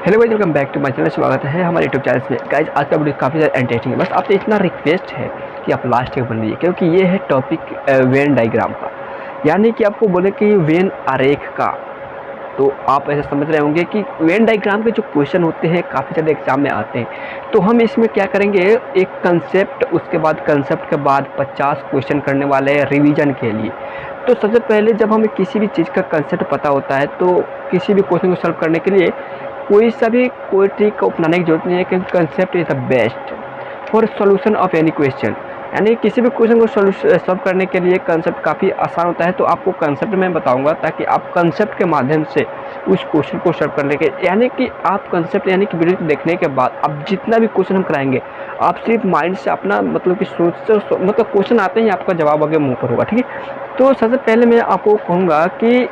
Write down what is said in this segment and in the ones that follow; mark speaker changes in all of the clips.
Speaker 1: Hello guys, welcome back to my channel. स्वागत है हमारे यूट्यूब चैनल में। गाइस आज का वीडियो काफ़ी ज़्यादा एंटरटेनिंग है। बस आपसे इतना रिक्वेस्ट है कि आप लास्ट तक बन रही है, क्योंकि ये है टॉपिक वेन डायग्राम का, यानी कि आपको बोले कि वेन आरेख का। तो आप ऐसा समझ रहे होंगे कि वेन डायग्राम के जो क्वेश्चन होते हैं काफ़ी ज़्यादा एग्जाम में आते हैं। तो हम इसमें क्या करेंगे, एक कंसेप्ट, उसके बाद कंसेप्ट के बाद 50 क्वेश्चन करने वाले हैं रिवीजन के लिए। तो सबसे पहले जब हमें किसी भी चीज़ का कंसेप्ट पता होता है तो किसी भी क्वेश्चन को सॉल्व करने के लिए कोई ट्रिक को अपनाने की जरूरत नहीं है, क्योंकि concept is the best for solution of any question. यानी किसी भी क्वेश्चन को सॉल्व करने के लिए कंसेप्ट काफ़ी आसान होता है। तो आपको कंसेप्ट मैं बताऊंगा ताकि आप कंसेप्ट के माध्यम से उस क्वेश्चन को सॉल्व करने के, यानी कि आप कंसेप्ट यानी कि वीडियो देखने के बाद आप जितना भी क्वेश्चन हम कराएंगे, आप सिर्फ माइंड से अपना मतलब कि मतलब क्वेश्चन आते ही आपका जवाब आगे मुँह पर होगा। ठीक है, तो सबसे पहले मैं आपको कहूँगा कि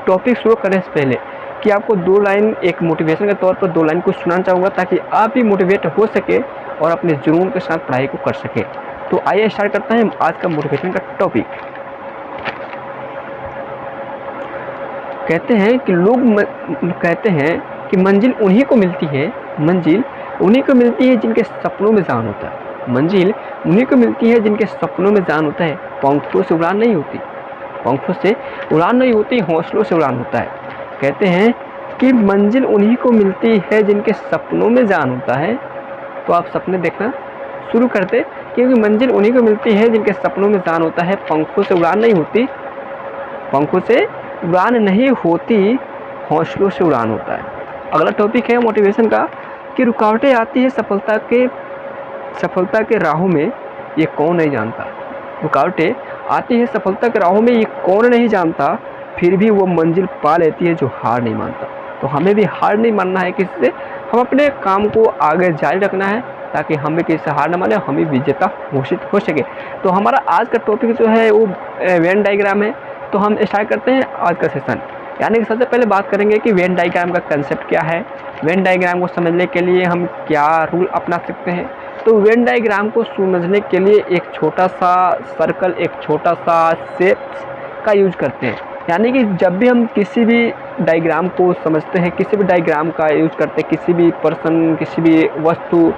Speaker 1: टॉपिक शुरू करने से पहले कि आपको 2 लाइन एक मोटिवेशन के तौर पर 2 लाइन को सुनाना चाहूँगा, ताकि आप भी मोटिवेट हो सके और अपने जुनून के साथ पढ़ाई को कर सके। तो आइए स्टार्ट करते हैं आज का मोटिवेशन का टॉपिक। कहते हैं कि लोग कहते हैं कि मंजिल उन्हीं को मिलती है, मंजिल उन्हीं को मिलती है जिनके सपनों में जान होता है। मंजिल उन्हीं को मिलती है जिनके सपनों में जान होता है। पंखों से उड़ान नहीं होती, पंखों से उड़ान नहीं होती, हौसलों से उड़ान होता है। कहते हैं कि मंजिल उन्हीं को मिलती है जिनके सपनों में जान होता है। तो आप सपने देखना शुरू करते, क्योंकि मंजिल उन्हीं को मिलती है जिनके सपनों में जान होता है। पंखों से उड़ान नहीं होती, पंखों से उड़ान नहीं होती, हौसलों से उड़ान होता है। अगला टॉपिक है मोटिवेशन का कि रुकावटें आती है सफलता के राहों में, ये कौन नहीं जानता। रुकावटें आती है सफलता के राहों में, ये कौन नहीं जानता, फिर भी वो मंजिल पा लेती है जो हार नहीं मानता। तो हमें भी हार नहीं मानना है किसी से, हम अपने काम को आगे जारी रखना है ताकि हमें किसी से हार न माने, हमें विजेता घोषित हो सके। तो हमारा आज का टॉपिक जो है वो वेन डायग्राम है। तो हम स्टार्ट करते हैं आज का सेशन। यानी कि सबसे पहले बात करेंगे कि वेन डायग्राम का कंसेप्ट क्या है, वेन डायग्राम को समझने के लिए हम क्या रूल अपना सकते हैं। तो वेन डायग्राम को समझने के लिए एक छोटा सा सर्कल, एक छोटा सा शेप का यूज करते हैं। यानी कि जब भी हम किसी भी डायग्राम को समझते हैं, किसी भी डायग्राम का यूज करते हैं, किसी भी पर्सन, किसी भी वस्तु,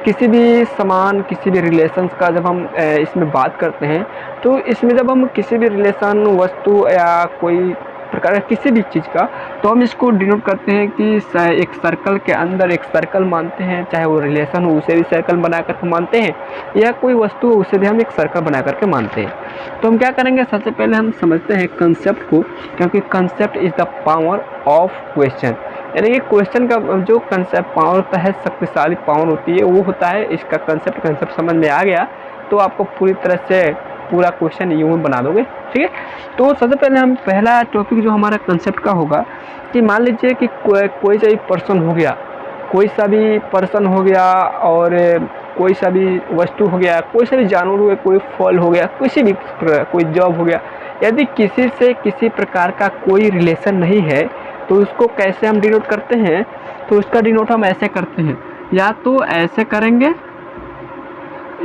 Speaker 1: किसी भी सामान, किसी भी रिलेशंस का जब हम इसमें बात करते हैं, तो इसमें जब हम किसी भी रिलेशन, वस्तु या कोई प्रकार किसी भी चीज़ का, तो हम इसको डिनोट करते हैं कि एक सर्कल के अंदर एक सर्कल मानते हैं। चाहे वो रिलेशन हो उसे भी सर्कल बना करके मानते हैं, या कोई वस्तु हो उसे भी हम एक सर्कल बना करके मानते हैं। तो हम क्या करेंगे, सबसे पहले हम समझते हैं कंसेप्ट को, क्योंकि concept is the power of question. यानी कि क्वेश्चन का जो कंसेप्ट पावर होता है, शक्तिशाली पावर होती है, वो होता है इसका कंसेप्ट समझ में आ गया तो आपको पूरी तरह से पूरा क्वेश्चन यूं बना दोगे। ठीक है, तो सबसे पहले हम पहला टॉपिक जो हमारा कंसेप्ट का होगा कि मान लीजिए कि कोई सा भी पर्सन हो गया, कोई सा भी पर्सन हो गया, और कोई सा भी वस्तु हो गया, कोई सा भी जानवर हो गया, कोई फल हो गया, किसी भी कोई जॉब हो गया। यदि किसी से किसी प्रकार का कोई रिलेशन नहीं है तो उसको कैसे हम डिनोट करते हैं, तो उसका डिनोट हम ऐसे करते हैं, या तो ऐसे करेंगे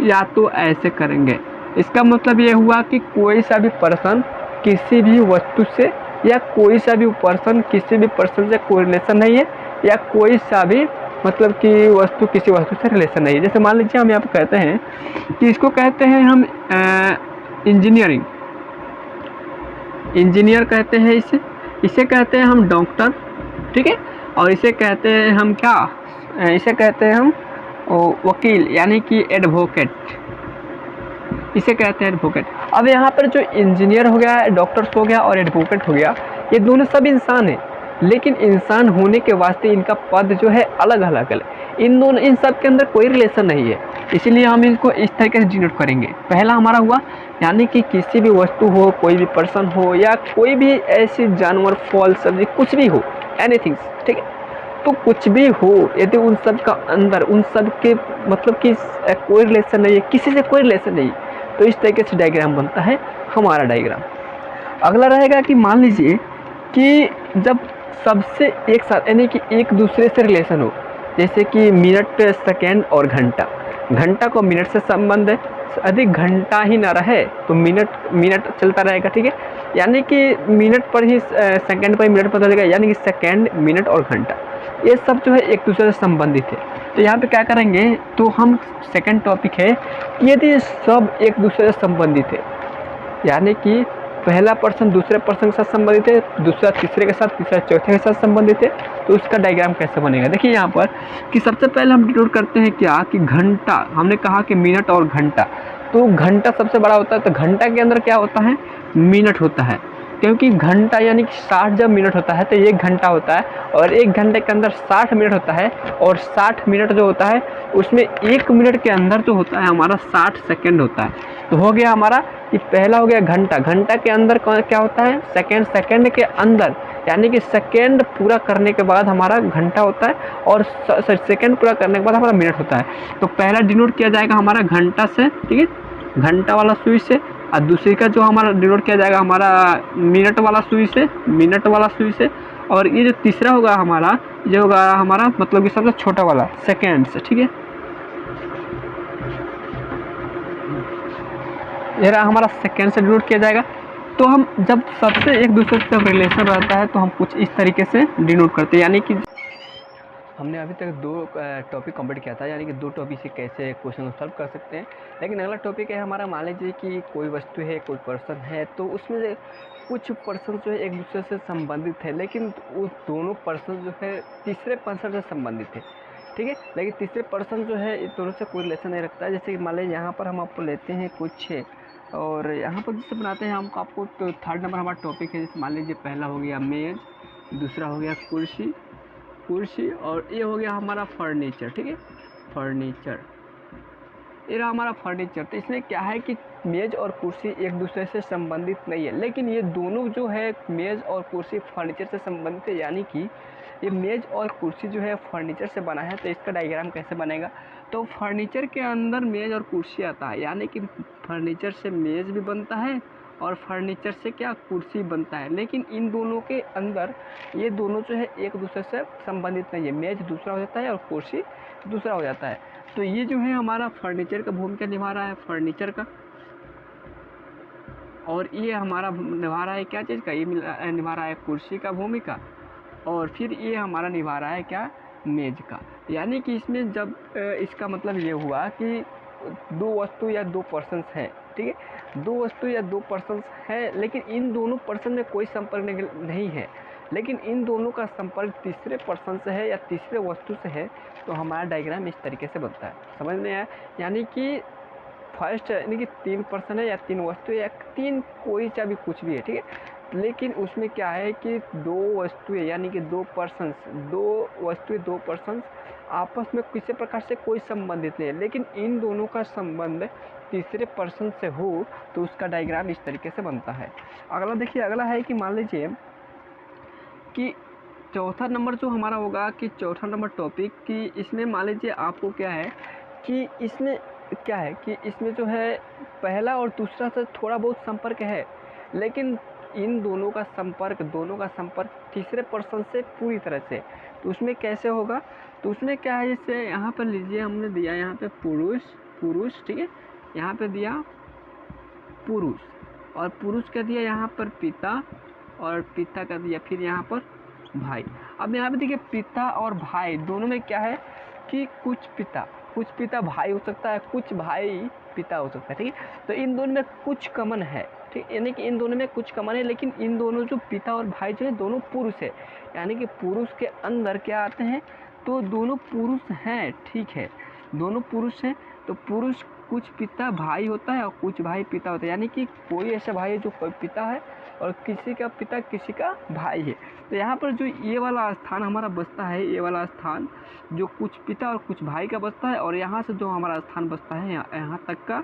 Speaker 1: या तो ऐसे करेंगे। इसका मतलब ये हुआ कि कोई सा भी पर्सन किसी भी वस्तु से, या कोई सा भी पर्सन किसी भी पर्सन से कोई रिलेशन नहीं है, या कोई सा भी मतलब कि वस्तु किसी वस्तु से रिलेशन नहीं है। जैसे मान लीजिए हम यहाँ पर कहते हैं कि इसको कहते हैं हम इंजीनियरिंग, इंजीनियर कहते हैं इसे कहते हैं हम डॉक्टर। ठीक है, और इसे कहते हैं हम क्या, इसे कहते हैं हम वकील, यानी कि एडवोकेट, इसे कहते हैं एडवोकेट। अब यहाँ पर जो इंजीनियर हो गया, डॉक्टर्स हो गया और एडवोकेट हो गया, ये दोनों सब इंसान हैं, लेकिन इंसान होने के वास्ते इनका पद जो है अलग अलग है। इन सब के अंदर कोई रिलेशन नहीं है, इसीलिए हम इनको इस तरीके से डिनोट करेंगे। पहला हमारा हुआ, यानी कि किसी भी वस्तु हो, कोई भी पर्सन हो, या कोई भी ऐसी जानवर, फल, सब्जी, कुछ भी हो, एनीथिंग। ठीक है, तो कुछ भी हो, यदि उन सब का अंदर उन सब के मतलब कि कोई रिलेशन नहीं है, किसी से कोई रिलेशन नहीं, तो इस तरीके से डायग्राम बनता है हमारा डायग्राम। अगला रहेगा कि मान लीजिए कि जब सबसे एक साथ, यानी कि एक दूसरे से रिलेशन हो, जैसे कि मिनट, सेकेंड और घंटा। घंटा को मिनट से संबंध है, अधिक घंटा ही ना रहे तो मिनट चलता रहेगा, ठीक है। यानी कि मिनट पर ही सेकंड पर ही मिनट पता चलेगा, यानी कि सेकंड, मिनट और घंटा ये सब जो है एक दूसरे से संबंधित है। तो यहाँ पे क्या करेंगे, तो हम सेकंड टॉपिक है यदि सब एक दूसरे से संबंधित है, यानी कि पहला पर्सन दूसरे पर्सन के साथ संबंधित है, दूसरा तीसरे के साथ, तीसरा चौथे के साथ संबंधित है, तो उसका डायग्राम कैसे बनेगा। देखिए यहाँ पर कि सबसे पहले हम डिनोट करते हैं क्या कि घंटा, हमने कहा कि मिनट और घंटा, तो घंटा सबसे बड़ा होता है, तो घंटा के अंदर क्या होता है, मिनट होता है, क्योंकि घंटा यानी कि 60 जब मिनट होता है तो 1 घंटा होता है, और 1 घंटे के अंदर 60 मिनट होता है, और 60 मिनट जो होता है उसमें 1 मिनट के अंदर जो होता है हमारा 60 सेकंड होता है। तो हो गया हमारा कि पहला हो गया घंटा, घंटा के अंदर क्या होता है, सेकंड, सेकंड के अंदर यानी कि सेकंड पूरा करने के बाद हमारा घंटा होता है, और सेकंड पूरा करने के बाद हमारा मिनट होता है। तो पहला डिनोट किया जाएगा हमारा घंटा से, ठीक है, घंटा वाला सुई से, और दूसरी का जो हमारा डिनोट किया जाएगा हमारा मिनट वाला सुई से, मिनट वाला सुई से, और ये जो तीसरा होगा हमारा, ये होगा हमारा मतलब कि सबसे छोटा वाला सेकेंड से, ठीक है। ये रहा हमारा सेकेंड से डिनोट किया जाएगा। तो हम जब सबसे एक दूसरे से जब रिलेशन रहता है तो हम कुछ इस तरीके से डिनोट करते हैं, यानी कि हमने अभी तक 2 टॉपिक कंप्लीट किया था, यानी कि 2 टॉपिक से कैसे क्वेश्चन सॉल्व कर सकते हैं। लेकिन अगला टॉपिक है हमारा, मान लीजिए कि कोई वस्तु है, कोई पर्सन है, तो उसमें से कुछ पर्सन जो है एक दूसरे से संबंधित है, लेकिन वो दोनों पर्सन जो है तीसरे पर्सन से संबंधित है, ठीक है। लेकिन तीसरे पर्सन जो है इन दोनों से कोई रिलेशन नहीं रखता है। जैसे कि मान लीजिए यहाँ पर हम आपको लेते हैं कुछ, और यहाँ पर जैसे बनाते हैं हमको, आपको तो 3rd नंबर हमारा टॉपिक है। जैसे मान लीजिए पहला हो गया मेज, दूसरा हो गया कुर्सी, और ये हो गया हमारा फर्नीचर, ठीक है, फर्नीचर, ये रहा हमारा फर्नीचर। तो इसमें क्या है कि मेज़ और कुर्सी एक दूसरे से संबंधित नहीं है, लेकिन ये दोनों जो है मेज़ और कुर्सी फर्नीचर से संबंधित है, यानी कि ये मेज़ और कुर्सी जो है फर्नीचर से बना है। तो इसका डायग्राम कैसे बनेगा, तो फर्नीचर के अंदर मेज़ और कुर्सी आता है, यानी कि फर्नीचर से मेज़ भी बनता है और फर्नीचर से क्या कुर्सी बनता है, लेकिन इन दोनों के अंदर ये दोनों जो है एक दूसरे से संबंधित नहीं है। मेज़ दूसरा हो जाता है और कुर्सी दूसरा हो जाता है। तो ये जो है हमारा फर्नीचर का भूमिका निभा रहा है, फर्नीचर का, और ये हमारा निभा रहा है क्या चीज़ का, ये निभा रहा है कुर्सी का भूमिका, और फिर ये हमारा निभा रहा है क्या, मेज का। यानी कि इसमें जब इसका मतलब ये हुआ कि 2 वस्तु या 2 पर्सन्स हैं, ठीक है, 2 वस्तु या 2 पर्सन्स हैं, लेकिन इन दोनों पर्सन में कोई संपर्क नहीं है, लेकिन इन दोनों का संपर्क तीसरे पर्सन से है या तीसरे वस्तु से है, तो हमारा डायग्राम इस तरीके से बनता है। समझ में आया, यानी कि फर्स्ट यानी कि 3 पर्सन है या 3 वस्तु या 3 कोई सा भी कुछ भी है, ठीक है, लेकिन उसमें क्या है कि 2 वस्तुएं यानी कि 2 पर्सन्स, 2 वस्तुएं 2 पर्सन्स आपस में किसी प्रकार से कोई संबंधित नहीं है, लेकिन इन दोनों का संबंध तीसरे पर्सन से हो तो उसका डायग्राम इस तरीके से बनता है। अगला देखिए, अगला है कि मान लीजिए कि चौथा नंबर जो हमारा होगा कि चौथा नंबर टॉपिक कि इसमें मान लीजिए आपको क्या है कि इसमें क्या है कि इसमें जो है पहला और दूसरा से थोड़ा बहुत संपर्क है, लेकिन इन दोनों का संपर्क तीसरे पर्सन से पूरी तरह से। तो उसमें कैसे होगा, तो उसमें क्या है, जैसे यहाँ पर लीजिए हमने दिया यहाँ पे पुरुष, ठीक है, यहाँ पे दिया पुरुष, और पुरुष का दिया यहाँ पर पिता, और पिता का दिया फिर यहाँ पर भाई। अब यहाँ पे देखिए पिता और भाई दोनों में क्या है कि कुछ पिता भाई हो सकता है, कुछ भाई पिता हो सकता है, ठीक है। तो इन दोनों में कुछ कमन है, ठीक, यानी कि इन दोनों में कुछ कमन है, लेकिन इन दोनों जो पिता और भाई जो है दोनों पुरुष है, यानी कि पुरुष के अंदर क्या आते हैं, तो दोनों पुरुष हैं, ठीक है, दोनों पुरुष हैं। तो पुरुष कुछ पिता भाई होता है और कुछ भाई पिता होता है, यानी कि कोई ऐसा भाई है जो पिता है और किसी का पिता किसी का भाई है। तो यहाँ पर जो ये वाला स्थान हमारा बचता है, ये वाला स्थान जो कुछ पिता और कुछ भाई का बचता है, और यहाँ से जो हमारा स्थान बचता है यहाँ तक का,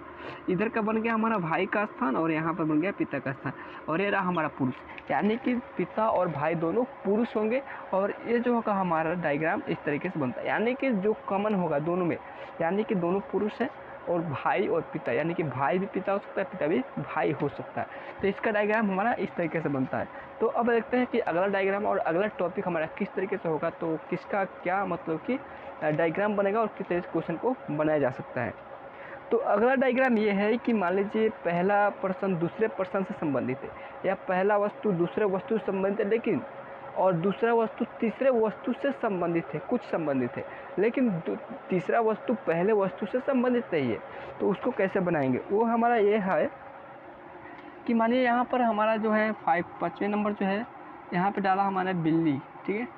Speaker 1: इधर का बन गया हमारा भाई का स्थान और यहाँ पर बन गया पिता का स्थान, और ये रहा हमारा पुरुष, यानी कि पिता और भाई दोनों पुरुष होंगे। और ये जो होगा हमारा डायग्राम इस तरीके से बनता है, यानी कि जो कॉमन होगा दोनों में, यानी कि दोनों पुरुष हैं और भाई और पिता, यानी कि भाई भी पिता हो सकता है, पिता भी भाई हो सकता है। तो इसका डायग्राम हमारा इस तरीके से बनता है। तो अब देखते हैं कि अगला डायग्राम और अगला टॉपिक हमारा किस तरीके से होगा, तो किसका क्या मतलब कि डायग्राम बनेगा और किस तरीके से क्वेश्चन को बनाया जा सकता है। तो अगला डायग्राम ये है कि मान लीजिए पहला पर्सन दूसरे पर्सन से संबंधित है, या पहला वस्तु दूसरे वस्तु से संबंधित है, लेकिन और दूसरा वस्तु तीसरे वस्तु से संबंधित है, कुछ संबंधित है, लेकिन तीसरा वस्तु पहले वस्तु से संबंधित नहीं है। तो उसको कैसे बनाएंगे, वो हमारा ये है कि मानिए यहाँ पर हमारा जो है 5वें नंबर जो है यहाँ पे डाला हमारा बिल्ली, ठीक है।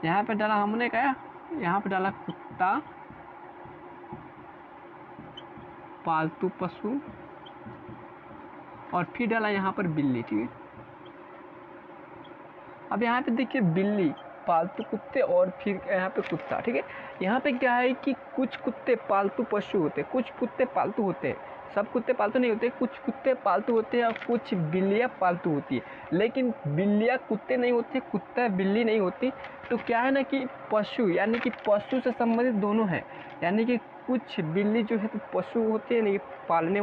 Speaker 1: यहाँ पे डाला हमने क्या, यहाँ पे डाला कुत्ता, पालतू पशु, और फिर डाला यहाँ पर बिल्ली, ठीक है। अब यहाँ पे देखिए बिल्ली, पालतू कुत्ते और फिर यहाँ पे कुत्ता, ठीक है। यहाँ पे क्या है कि कुछ कुत्ते पालतू पशु होते हैं, कुछ कुत्ते पालतू होते हैं, सब कुत्ते पालतू नहीं होते, कुछ कुत्ते पालतू होते हैं और कुछ बिल्लियाँ पालतू होती है, लेकिन बिल्लियाँ कुत्ते नहीं होते, कुत्ता बिल्ली नहीं होती। तो क्या है ना कि पशु यानी कि पशु से संबंधित दोनों हैं, यानी कि कुछ बिल्ली जो है तो पशु होती है, यानी कि पालने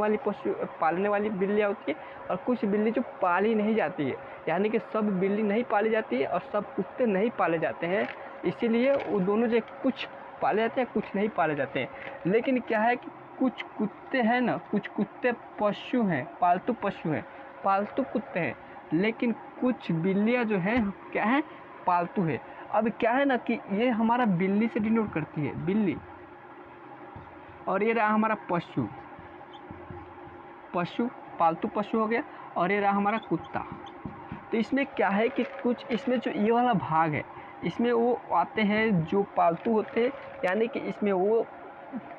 Speaker 1: वाली बिल्लियाँ होती है, और कुछ बिल्ली जो पाली नहीं जाती है, यानी कि सब बिल्ली नहीं पाली जाती है और सब कुत्ते नहीं पाले जाते हैं। इसीलिए वो दोनों जो कुछ पाले जाते हैं, कुछ नहीं पाले जाते हैं। लेकिन क्या है कि कुछ कुत्ते हैं ना, कुछ कुत्ते पशु हैं, पालतू पशु हैं, पालतू कुत्ते हैं, लेकिन कुछ बिल्लियाँ जो हैं क्या है, पालतू है। अब क्या है ना कि ये हमारा बिल्ली से डिनोट करती है, बिल्ली, और ये रहा हमारा पशु, पालतू पशु हो गया, और ये रहा हमारा कुत्ता। तो इसमें क्या है कि कुछ इसमें जो ये वाला भाग है, इसमें वो आते हैं जो पालतू होते हैं, यानी कि इसमें वो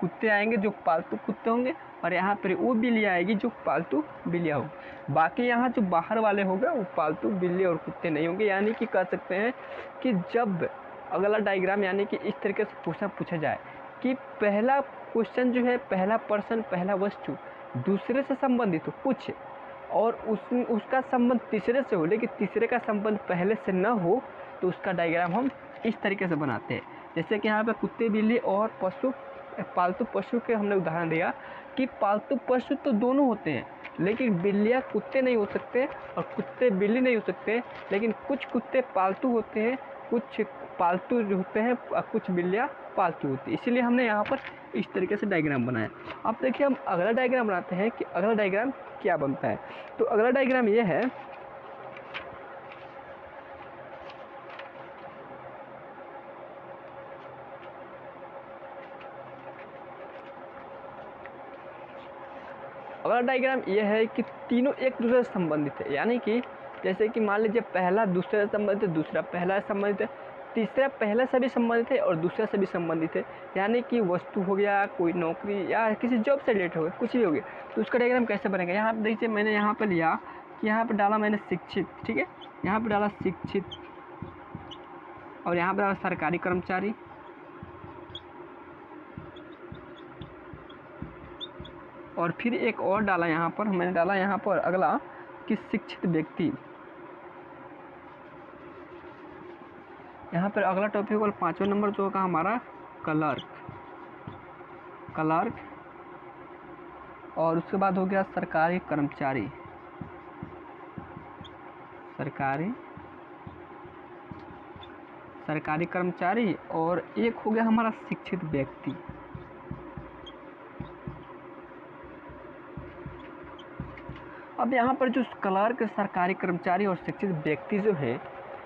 Speaker 1: कुत्ते आएंगे जो पालतू कुत्ते होंगे, और यहाँ पर वो बिल्ली आएगी जो पालतू बिल्लियाँ होंगी। बाकी यहाँ जो बाहर वाले होगा वो पालतू बिल्ली और कुत्ते नहीं होंगे। यानी कि कह सकते हैं कि जब अगला डायग्राम यानी कि इस तरीके से पूछा जाए कि पहला क्वेश्चन जो है, पहला पर्सन पहला वस्तु दूसरे से संबंधित हो कुछ, और उसका संबंध तीसरे से हो, लेकिन तीसरे का संबंध पहले से न हो, तो उसका डायग्राम हम इस तरीके से बनाते हैं। जैसे कि यहाँ पे कुत्ते बिल्ली और पशु, पालतू पशु के हमने उदाहरण दिया कि पालतू पशु तो दोनों होते हैं, लेकिन बिल्लियाँ कुत्ते नहीं हो सकते और कुत्ते बिल्ली नहीं हो सकते, लेकिन कुछ कुत्ते पालतू होते हैं, कुछ पालतू जो होते हैं, कुछ बिल्लियाँ पालतू होती है। इसीलिए हमने यहाँ पर इस तरीके से डायग्राम बनाया। अब देखिए हम अगला डायग्राम बनाते हैं कि अगला डायग्राम क्या बनता है। तो अगला डायग्राम ये है, अगला डायग्राम ये है कि तीनों एक दूसरे से संबंधित है। यानी कि जैसे कि मान लीजिए पहला दूसरे से संबंधित है, दूसरा पहला से संबंधित है, तीसरा पहले से भी संबंधित है और दूसरे से भी संबंधित है। यानी कि वस्तु हो गया, कोई नौकरी या किसी जॉब से रिलेटेड हो गया, कुछ भी हो गया, तो उसका डायग्राम कैसे बनेगा। यहाँ पर देखिए मैंने यहाँ पर लिया कि यहाँ पर डाला मैंने शिक्षित, ठीक है, यहाँ पर डाला शिक्षित, और यहाँ पर डाला सरकारी कर्मचारी, और फिर एक और डाला यहाँ पर, मैंने डाला यहाँ पर अगला कि शिक्षित व्यक्ति। यहाँ पर अगला टॉपिक और 5वां नंबर जो होगा हमारा क्लर्क, और उसके बाद हो गया सरकारी कर्मचारी, सरकारी कर्मचारी, और एक हो गया हमारा शिक्षित व्यक्ति। अब यहाँ पर जो क्लर्क, सरकारी कर्मचारी और शिक्षित व्यक्ति जो है,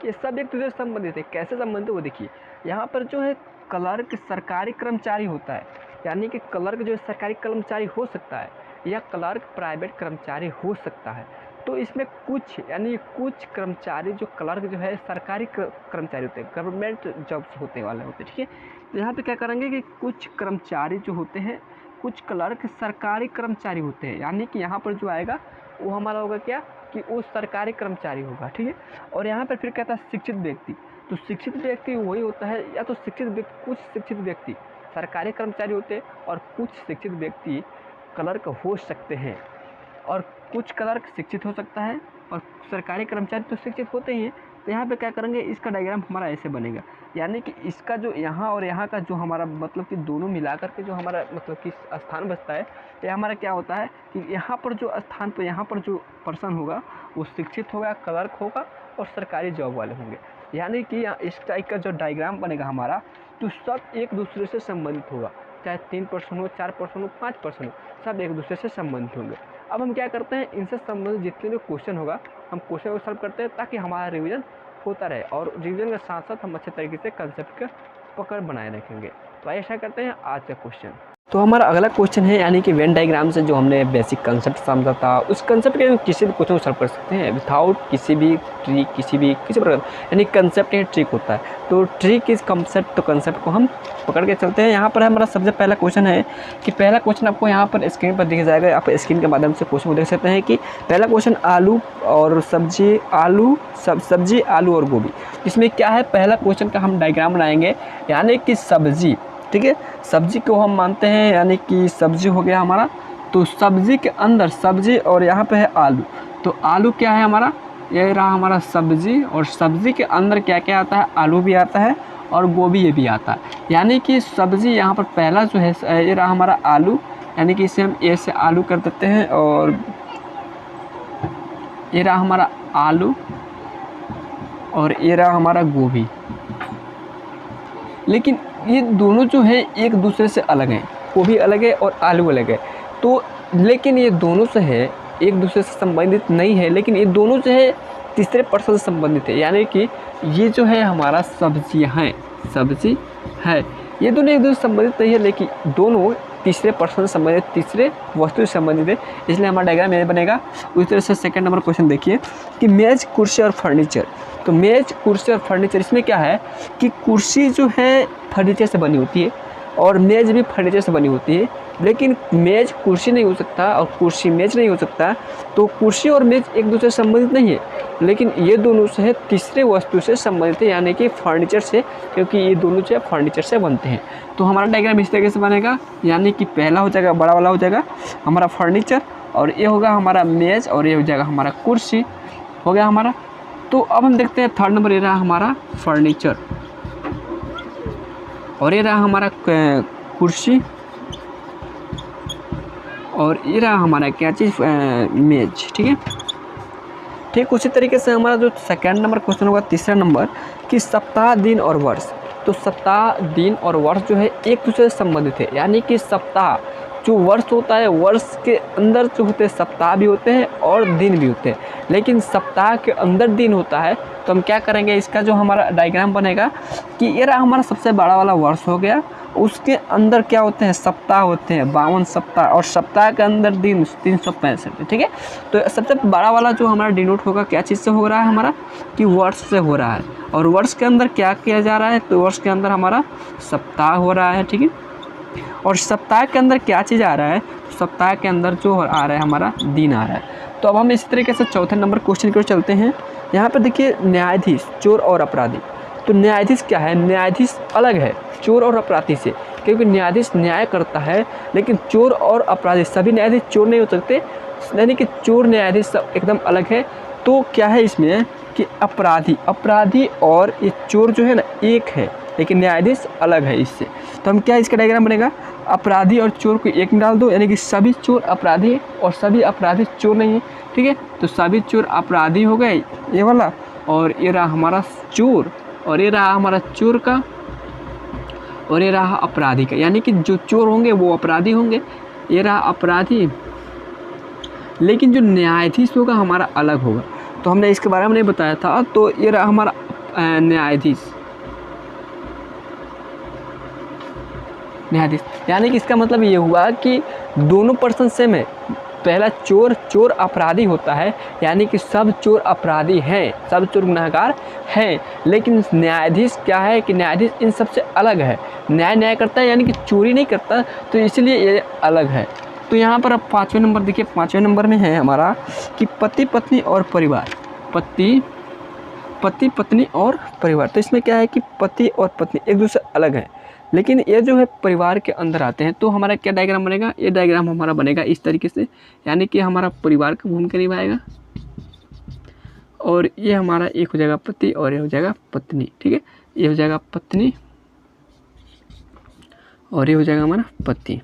Speaker 1: ये सब एक दूसरे से संबंधित है। कैसे संबंधित है वो देखिए। यहाँ पर जो है क्लर्क सरकारी कर्मचारी होता है, यानी कि क्लर्क जो है सरकारी कर्मचारी हो सकता है, या क्लर्क प्राइवेट कर्मचारी हो सकता है। तो इसमें कुछ यानी कुछ कर्मचारी जो क्लर्क जो है सरकारी कर्मचारी होते हैं, गवर्नमेंट जॉब्स होते वाले होते हैं, ठीक है। तो यहाँ पे क्या करेंगे कि कुछ कर्मचारी जो होते हैं, कुछ क्लर्क सरकारी कर्मचारी होते हैं, यानी कि यहाँ पर जो आएगा वो हमारा होगा क्या कि वो सरकारी कर्मचारी होगा, ठीक है। और यहाँ पर फिर कहता है शिक्षित व्यक्ति। तो शिक्षित व्यक्ति वही होता है, या तो कुछ शिक्षित व्यक्ति सरकारी कर्मचारी होते हैं और कुछ शिक्षित व्यक्ति क्लर्क हो सकते हैं, और कुछ क्लर्क शिक्षित हो सकता है और सरकारी कर्मचारी तो शिक्षित होते ही हैं। तो यहाँ पे क्या करेंगे, इसका डायग्राम हमारा ऐसे बनेगा, यानी कि इसका जो यहाँ और यहाँ का जो हमारा मतलब कि दोनों मिला करके जो हमारा मतलब कि स्थान बचता है, ये हमारा क्या होता है कि यहाँ पर जो स्थान पर यहाँ पर जो पर्सन होगा वो शिक्षित होगा, क्लर्क होगा और सरकारी जॉब वाले होंगे। यानी कि इस टाइप का जो डायग्राम बनेगा हमारा, तो सब एक दूसरे से संबंधित होगा, चाहे 3 पर्सन हो, 4 पर्सन हो, 5 पर्सन हो, सब एक दूसरे से संबंधित होंगे। अब हम क्या करते हैं, इनसे संबंधित जितने भी क्वेश्चन होगा हम क्वेश्चन को सॉल्व करते हैं ताकि हमारा रिवीजन होता रहे और रिवीजन के साथ साथ हम अच्छे तरीके से कंसेप्ट का पकड़ बनाए रखेंगे। तो ऐसा करते हैं आज का क्वेश्चन। तो हमारा अगला क्वेश्चन है, यानी कि वेन डायग्राम से जो हमने बेसिक कंसेप्ट समझा था, उस कंसेप्ट के किसी भी क्वेश्चन को सॉल्व कर सकते हैं विदाउट किसी भी ट्रिक, किसी प्रकार, यानी कंसेप्ट ही ट्रिक होता है। तो ट्रिक इस कंसेप्ट, तो कंसेप्ट को हम पकड़ के चलते हैं। यहाँ पर हमारा सबसे पहला क्वेश्चन है कि पहला क्वेश्चन आपको यहाँ पर स्क्रीन पर दिख जाएगा, आप स्क्रीन के माध्यम से क्वेश्चन को देख सकते हैं कि पहला क्वेश्चन आलू और सब्जी, सब्जी आलू और गोभी। इसमें क्या है, पहला क्वेश्चन का हम डायग्राम बनाएंगे, यानी कि सब्जी, ठीक है, सब्जी को हम मानते हैं, यानी कि सब्जी हो गया हमारा। तो सब्जी के अंदर सब्जी और यहाँ पे है आलू, तो आलू क्या है हमारा, ये रहा हमारा सब्जी, और सब्जी के अंदर क्या क्या आता है, आलू भी आता है और गोभी ये भी आता है। यानी कि सब्जी यहाँ पर पहला जो है ये रहा हमारा आलू, यानी कि इसे हम ए से आलू कर देते हैं, और ये रहा हमारा आलू और ये रहा हमारा गोभी। लेकिन ये दोनों जो है एक दूसरे से अलग हैं, गोभी अलग है और आलू अलग है। तो लेकिन ये दोनों से है एक दूसरे से संबंधित नहीं है, लेकिन ये दोनों जो है तीसरे पर्सन से संबंधित है। यानी कि ये जो है हमारा सब्जी है, सब्जी है, ये दोनों एक दूसरे से संबंधित नहीं है, लेकिन दोनों तीसरे पर्सन से संबंधित, तीसरे वस्तु से संबंधित है, इसलिए हमारा डायग्राम ये बनेगा। उसी तरह से सेकंड नंबर क्वेश्चन देखिए कि मेज, कुर्सी और फर्नीचर। तो मेज, कुर्सी और फर्नीचर, इसमें क्या है कि कुर्सी जो है फर्नीचर से बनी होती है और मेज भी फर्नीचर से बनी होती है, लेकिन मेज कुर्सी नहीं हो सकता और कुर्सी मेज नहीं हो सकता। तो कुर्सी और मेज एक दूसरे से संबंधित नहीं है, लेकिन ये दोनों से है तीसरे वस्तु से संबंधित है, यानी कि फर्नीचर से, क्योंकि ये दोनों जो है फर्नीचर से बनते हैं। तो हमारा डायग्राम इस तरीके से बनेगा, यानी कि पहला हो जाएगा, बड़ा वाला हो जाएगा हमारा फर्नीचर, और ये होगा हमारा मेज, और ये हो जाएगा हमारा कुर्सी, हो गया हमारा। तो अब हम देखते हैं थर्ड नंबर, ये रहा हमारा फर्नीचर, और ये रहा हमारा कुर्सी, और ये रहा हमारा क्या चीज़, मेज, ठीक है। ठीक उसी तरीके से हमारा जो सेकंड नंबर क्वेश्चन होगा, तीसरा नंबर, कि सप्ताह, दिन और वर्ष। तो सप्ताह, दिन और वर्ष जो है एक दूसरे से संबंधित है, यानी कि सप्ताह जो वर्ष होता है, वर्ष के अंदर जो होते हैं सप्ताह भी होते हैं और दिन भी होते हैं, लेकिन सप्ताह के अंदर दिन होता है। तो हम क्या करेंगे, इसका जो हमारा डायग्राम बनेगा कि ये रहा हमारा सबसे बड़ा वाला वर्ष हो गया, उसके अंदर क्या होते हैं, सप्ताह होते हैं, 52 सप्ताह, और सप्ताह के अंदर दिन 365, ठीक है। तो सबसे बड़ा वाला जो हमारा डिनोट होगा क्या चीज़ से हो रहा है हमारा, कि वर्ष से हो रहा है, और वर्ष के अंदर क्या किया जा रहा है, तो वर्ष के अंदर हमारा सप्ताह हो रहा है, ठीक है। और सप्ताह के अंदर क्या चीज़ आ रहा है, सप्ताह के अंदर जो आ रहा है हमारा दिन आ रहा है। तो अब हम इसी तरीके से चौथे नंबर क्वेश्चन की ओर चलते हैं। यहाँ पर देखिए न्यायाधीश, चोर और अपराधी। तो न्यायाधीश क्या है, न्यायाधीश अलग है चोर और अपराधी से, क्योंकि न्यायाधीश न्याय करता है, लेकिन चोर और अपराधी, सभी न्यायाधीश चोर नहीं हो सकते, यानी कि चोर न्यायाधीश एकदम अलग है। तो क्या है इसमें कि अपराधी और ये चोर जो है ना एक है, लेकिन न्यायाधीश अलग है इससे। तो हम क्या, इसका डायग्राम बनेगा, अपराधी और चोर को एक में डाल दो, यानी कि सभी चोर अपराधी है और सभी अपराधी चोर नहीं है, ठीक है। तो सभी चोर अपराधी हो गए ये वाला, और ये रहा हमारा चोर, और ये रहा हमारा चोर का, और ये रहा अपराधी का, यानी कि जो चोर होंगे वो अपराधी होंगे, ये रहा अपराधी, लेकिन जो न्यायाधीश होगा हमारा अलग होगा। तो हमने इसके बारे में नहीं बताया था। तो ये रहा हमारा न्यायाधीश, यानी कि इसका मतलब ये हुआ कि दोनों पर्सन सेम है। पहला चोर अपराधी होता है, यानी कि सब चोर अपराधी हैं, सब चोर गुनहगार हैं, लेकिन न्यायाधीश क्या है कि न्यायाधीश इन सबसे अलग है, न्याय करता है, यानी कि चोरी नहीं करता, तो इसलिए ये अलग है। तो यहाँ पर अब पाँचवें नंबर देखिए, पाँचवें नंबर में है हमारा कि पति पत्नी और परिवार, पति पत्नी और परिवार। तो इसमें क्या है कि पति और पत्नी एक दूसरे अलग हैं, लेकिन ये जो है परिवार के अंदर आते हैं। तो हमारा क्या डायग्राम बनेगा, ये डायग्राम हमारा बनेगा इस तरीके से, यानी कि हमारा परिवार का भूमिका निभाएगा, और ये हमारा एक हो जाएगा पति और ये हो जाएगा पत्नी, ठीक है। ये हो जाएगा पत्नी और ये हो जाएगा हमारा पति,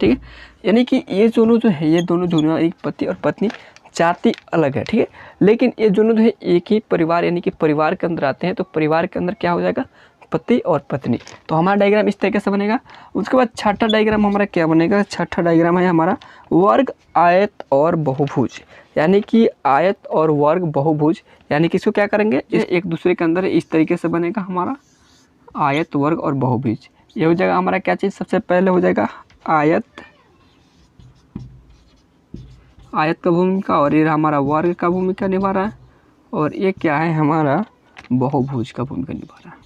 Speaker 1: ठीक है। यानी कि ये दोनों जो है, ये दोनों जो एक पति और पत्नी जाति अलग है, ठीक है, लेकिन ये दोनों जो है एक ही परिवार यानी कि परिवार के अंदर आते हैं। तो परिवार के अंदर क्या हो जाएगा, पति और पत्नी। तो हमारा डायग्राम इस तरीके से बनेगा। उसके बाद छठा डायग्राम हमारा क्या बनेगा, छठा डायग्राम है हमारा वर्ग, आयत और बहुभुज। यानी कि आयत और वर्ग, बहुभुज, यानी कि इसको क्या करेंगे, एक दूसरे के अंदर इस तरीके से बनेगा हमारा आयत, वर्ग और बहुभुज। ये हो जाएगा हमारा क्या चीज़, सबसे पहले हो जाएगा आयत, आयत का भूमिका, और ये हमारा वर्ग का भूमिका निभा रहा है, और ये क्या है हमारा बहुभुज का भूमिका निभा रहा है।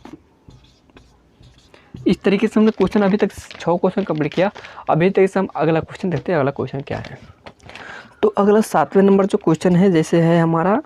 Speaker 1: इस तरीके से हमने क्वेश्चन अभी तक 6 क्वेश्चन कंप्लीट किया। अभी तक से हम अगला क्वेश्चन देखते हैं। अगला क्वेश्चन क्या है, तो अगला 7वें नंबर जो क्वेश्चन है, जैसे है हमारा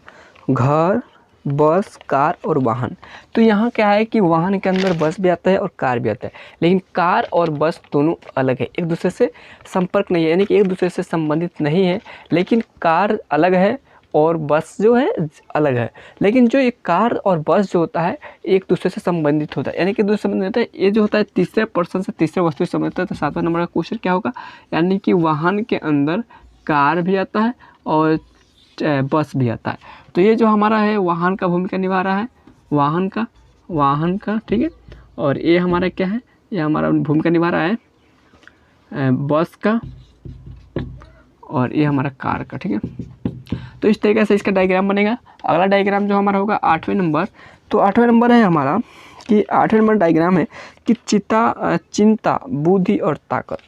Speaker 1: घर, बस, कार और वाहन। तो यहाँ क्या है कि वाहन के अंदर बस भी आता है और कार भी आता है, लेकिन कार और बस दोनों अलग है, एक दूसरे से संपर्क नहीं है, यानी कि एक दूसरे से संबंधित नहीं है। लेकिन कार अलग है और बस जो है अलग है, लेकिन जो ये कार और बस जो होता है एक दूसरे से संबंधित होता है, यानी कि दूसरे संबंधित होता है। ये जो होता है तीसरे पर्सन से तीसरे वस्तु से संबंधित होता है। तो 7वां नंबर का क्वेश्चन क्या होगा, यानी कि वाहन के अंदर कार भी आता है और बस भी आता है। तो ये जो हमारा है वाहन का भूमिका निभा रहा है, वाहन का, ठीक है। और ये हमारा क्या है, ये हमारा भूमिका निभा रहा है बस का, और ये हमारा कार का, ठीक है। तो इस तरीके से इसका डायग्राम बनेगा। अगला डायग्राम जो हमारा होगा 8वें नंबर, तो 8वें नंबर है हमारा कि 8वें नंबर डायग्राम है कि चिंता, बुद्धि और ताकत।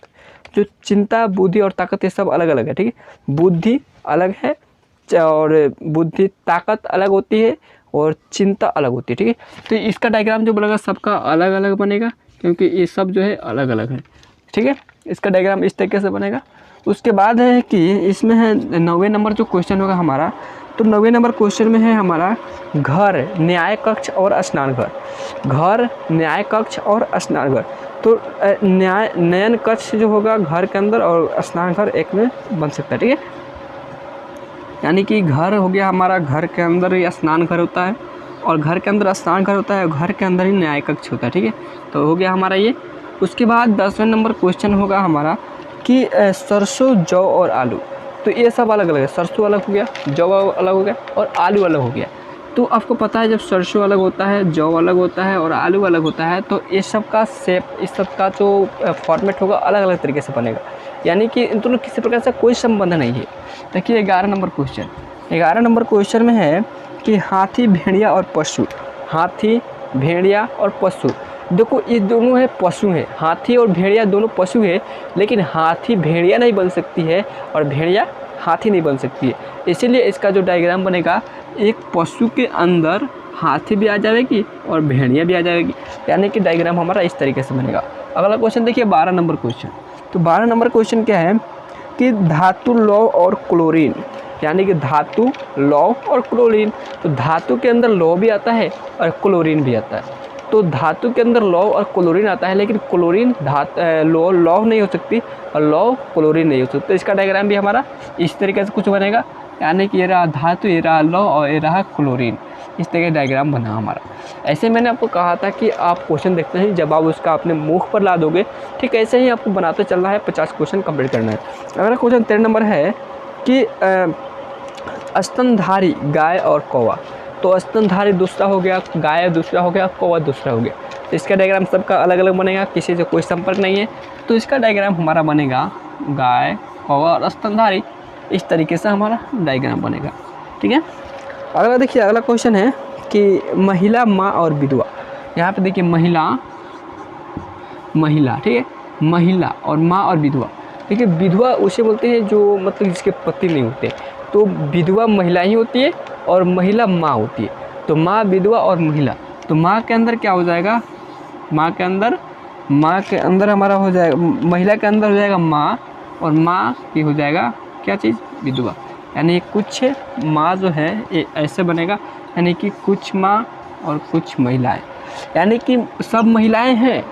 Speaker 1: जो चिंता, बुद्धि और ताकत ये सब अलग अलग है, ठीक है। बुद्धि अलग है और बुद्धि, ताकत अलग होती है और चिंता अलग होती है, ठीक है। तो इसका डायग्राम जो बनेगा सबका अलग अलग बनेगा, क्योंकि ये सब जो है अलग अलग है, ठीक है। इसका डायग्राम इस तरीके से बनेगा। उसके बाद है कि इसमें है 9वें नंबर जो क्वेश्चन होगा हमारा, तो 9वें नंबर क्वेश्चन में है हमारा घर, न्याय कक्ष और स्नानघर। घर, न्याय कक्ष और स्नानघर। तो नयन कक्ष जो होगा घर के अंदर और स्नानघर एक में बन सकता है, ठीक है। यानी कि घर हो गया हमारा, घर के अंदर ही स्नान घर होता है और घर के अंदर स्नान घर होता है, घर के अंदर ही न्याय कक्ष होता है, ठीक है। तो हो गया हमारा ये। उसके बाद 10वें नंबर क्वेश्चन होगा हमारा कि सरसों, जौ और आलू। तो ये सब अलग अलग है, सरसों अलग हो गया, जौ अलग हो गया और आलू अलग हो गया। तो आपको पता है जब सरसों अलग होता है, जौ अलग होता है और आलू अलग होता है, तो ये सब का शेप, इस सब का जो फॉर्मेट होगा अलग अलग तरीके से बनेगा, यानी कि इन दोनों किसी प्रकार से कोई संबंध नहीं है। देखिए 11 नंबर क्वेश्चन, 11 नंबर क्वेश्चन में है कि हाथी, भेड़िया और पशु। हाथी, भेड़िया और पशु। देखो ये दोनों है पशु हैं, हाथी और भेड़िया दोनों पशु है, लेकिन हाथी भेड़िया नहीं बन सकती है और भेड़िया हाथी नहीं बन सकती है। इसीलिए इसका जो डायग्राम बनेगा, एक पशु के अंदर हाथी भी आ जाएगी और भेड़िया भी आ जाएगी, यानी कि डायग्राम हमारा इस तरीके से बनेगा। अगला क्वेश्चन देखिए 12 नंबर क्वेश्चन। तो 12 नंबर क्वेश्चन क्या है कि धातु, लौह और क्लोरीन। यानी कि धातु, लौह और क्लोरीन। तो धातु के अंदर लौह भी आता है और क्लोरीन भी आता है। तो धातु के अंदर लौह और क्लोरीन आता है, लेकिन क्लोरीन लौह नहीं हो सकती और लौह क्लोरीन नहीं हो सकती। तो इसका डायग्राम भी हमारा इस तरीके से कुछ बनेगा, यानी कि ये रहा धातु, ये रहा लौह और ये रहा क्लोरीन। इस तरह का डायग्राम बना हमारा। ऐसे मैंने आपको कहा था कि आप क्वेश्चन देखते हैं, जवाब उसका अपने मुख पर ला दोगे, ठीक ऐसे ही आपको बनाते चलना है, 50 क्वेश्चन कंप्लीट करना है। अगला क्वेश्चन 13 नंबर है कि स्तनधारी गाय और कौवा। तो स्तनधारी दूसरा हो गया, गाय दूसरा हो गया, कौवा दूसरा हो गया। तो इसका डायग्राम सबका अलग अलग बनेगा, किसी से कोई संपर्क नहीं है। तो इसका डायग्राम हमारा बनेगा गाय, कौवा और स्तनधारी। इस तरीके से हमारा डायग्राम बनेगा, ठीक है। अगला देखिए, अगला क्वेश्चन है कि महिला, माँ और विधवा। यहाँ पे देखिए महिला, ठीक है, महिला और माँ और विधवा। देखिए विधवा उसे बोलते हैं जो मतलब जिसके पति नहीं होते। तो विधवा महिला ही होती है और महिला माँ होती है। तो माँ, विधवा और महिला। तो माँ के अंदर क्या हो जाएगा, माँ के अंदर हमारा हो जाएगा, महिला के अंदर हो जाएगा माँ और माँ की हो जाएगा क्या चीज़, विधवा। यानी कुछ माँ जो है ये ऐसे बनेगा, यानी कि कुछ माँ और कुछ महिलाएं, यानी कि सब महिलाएं हैं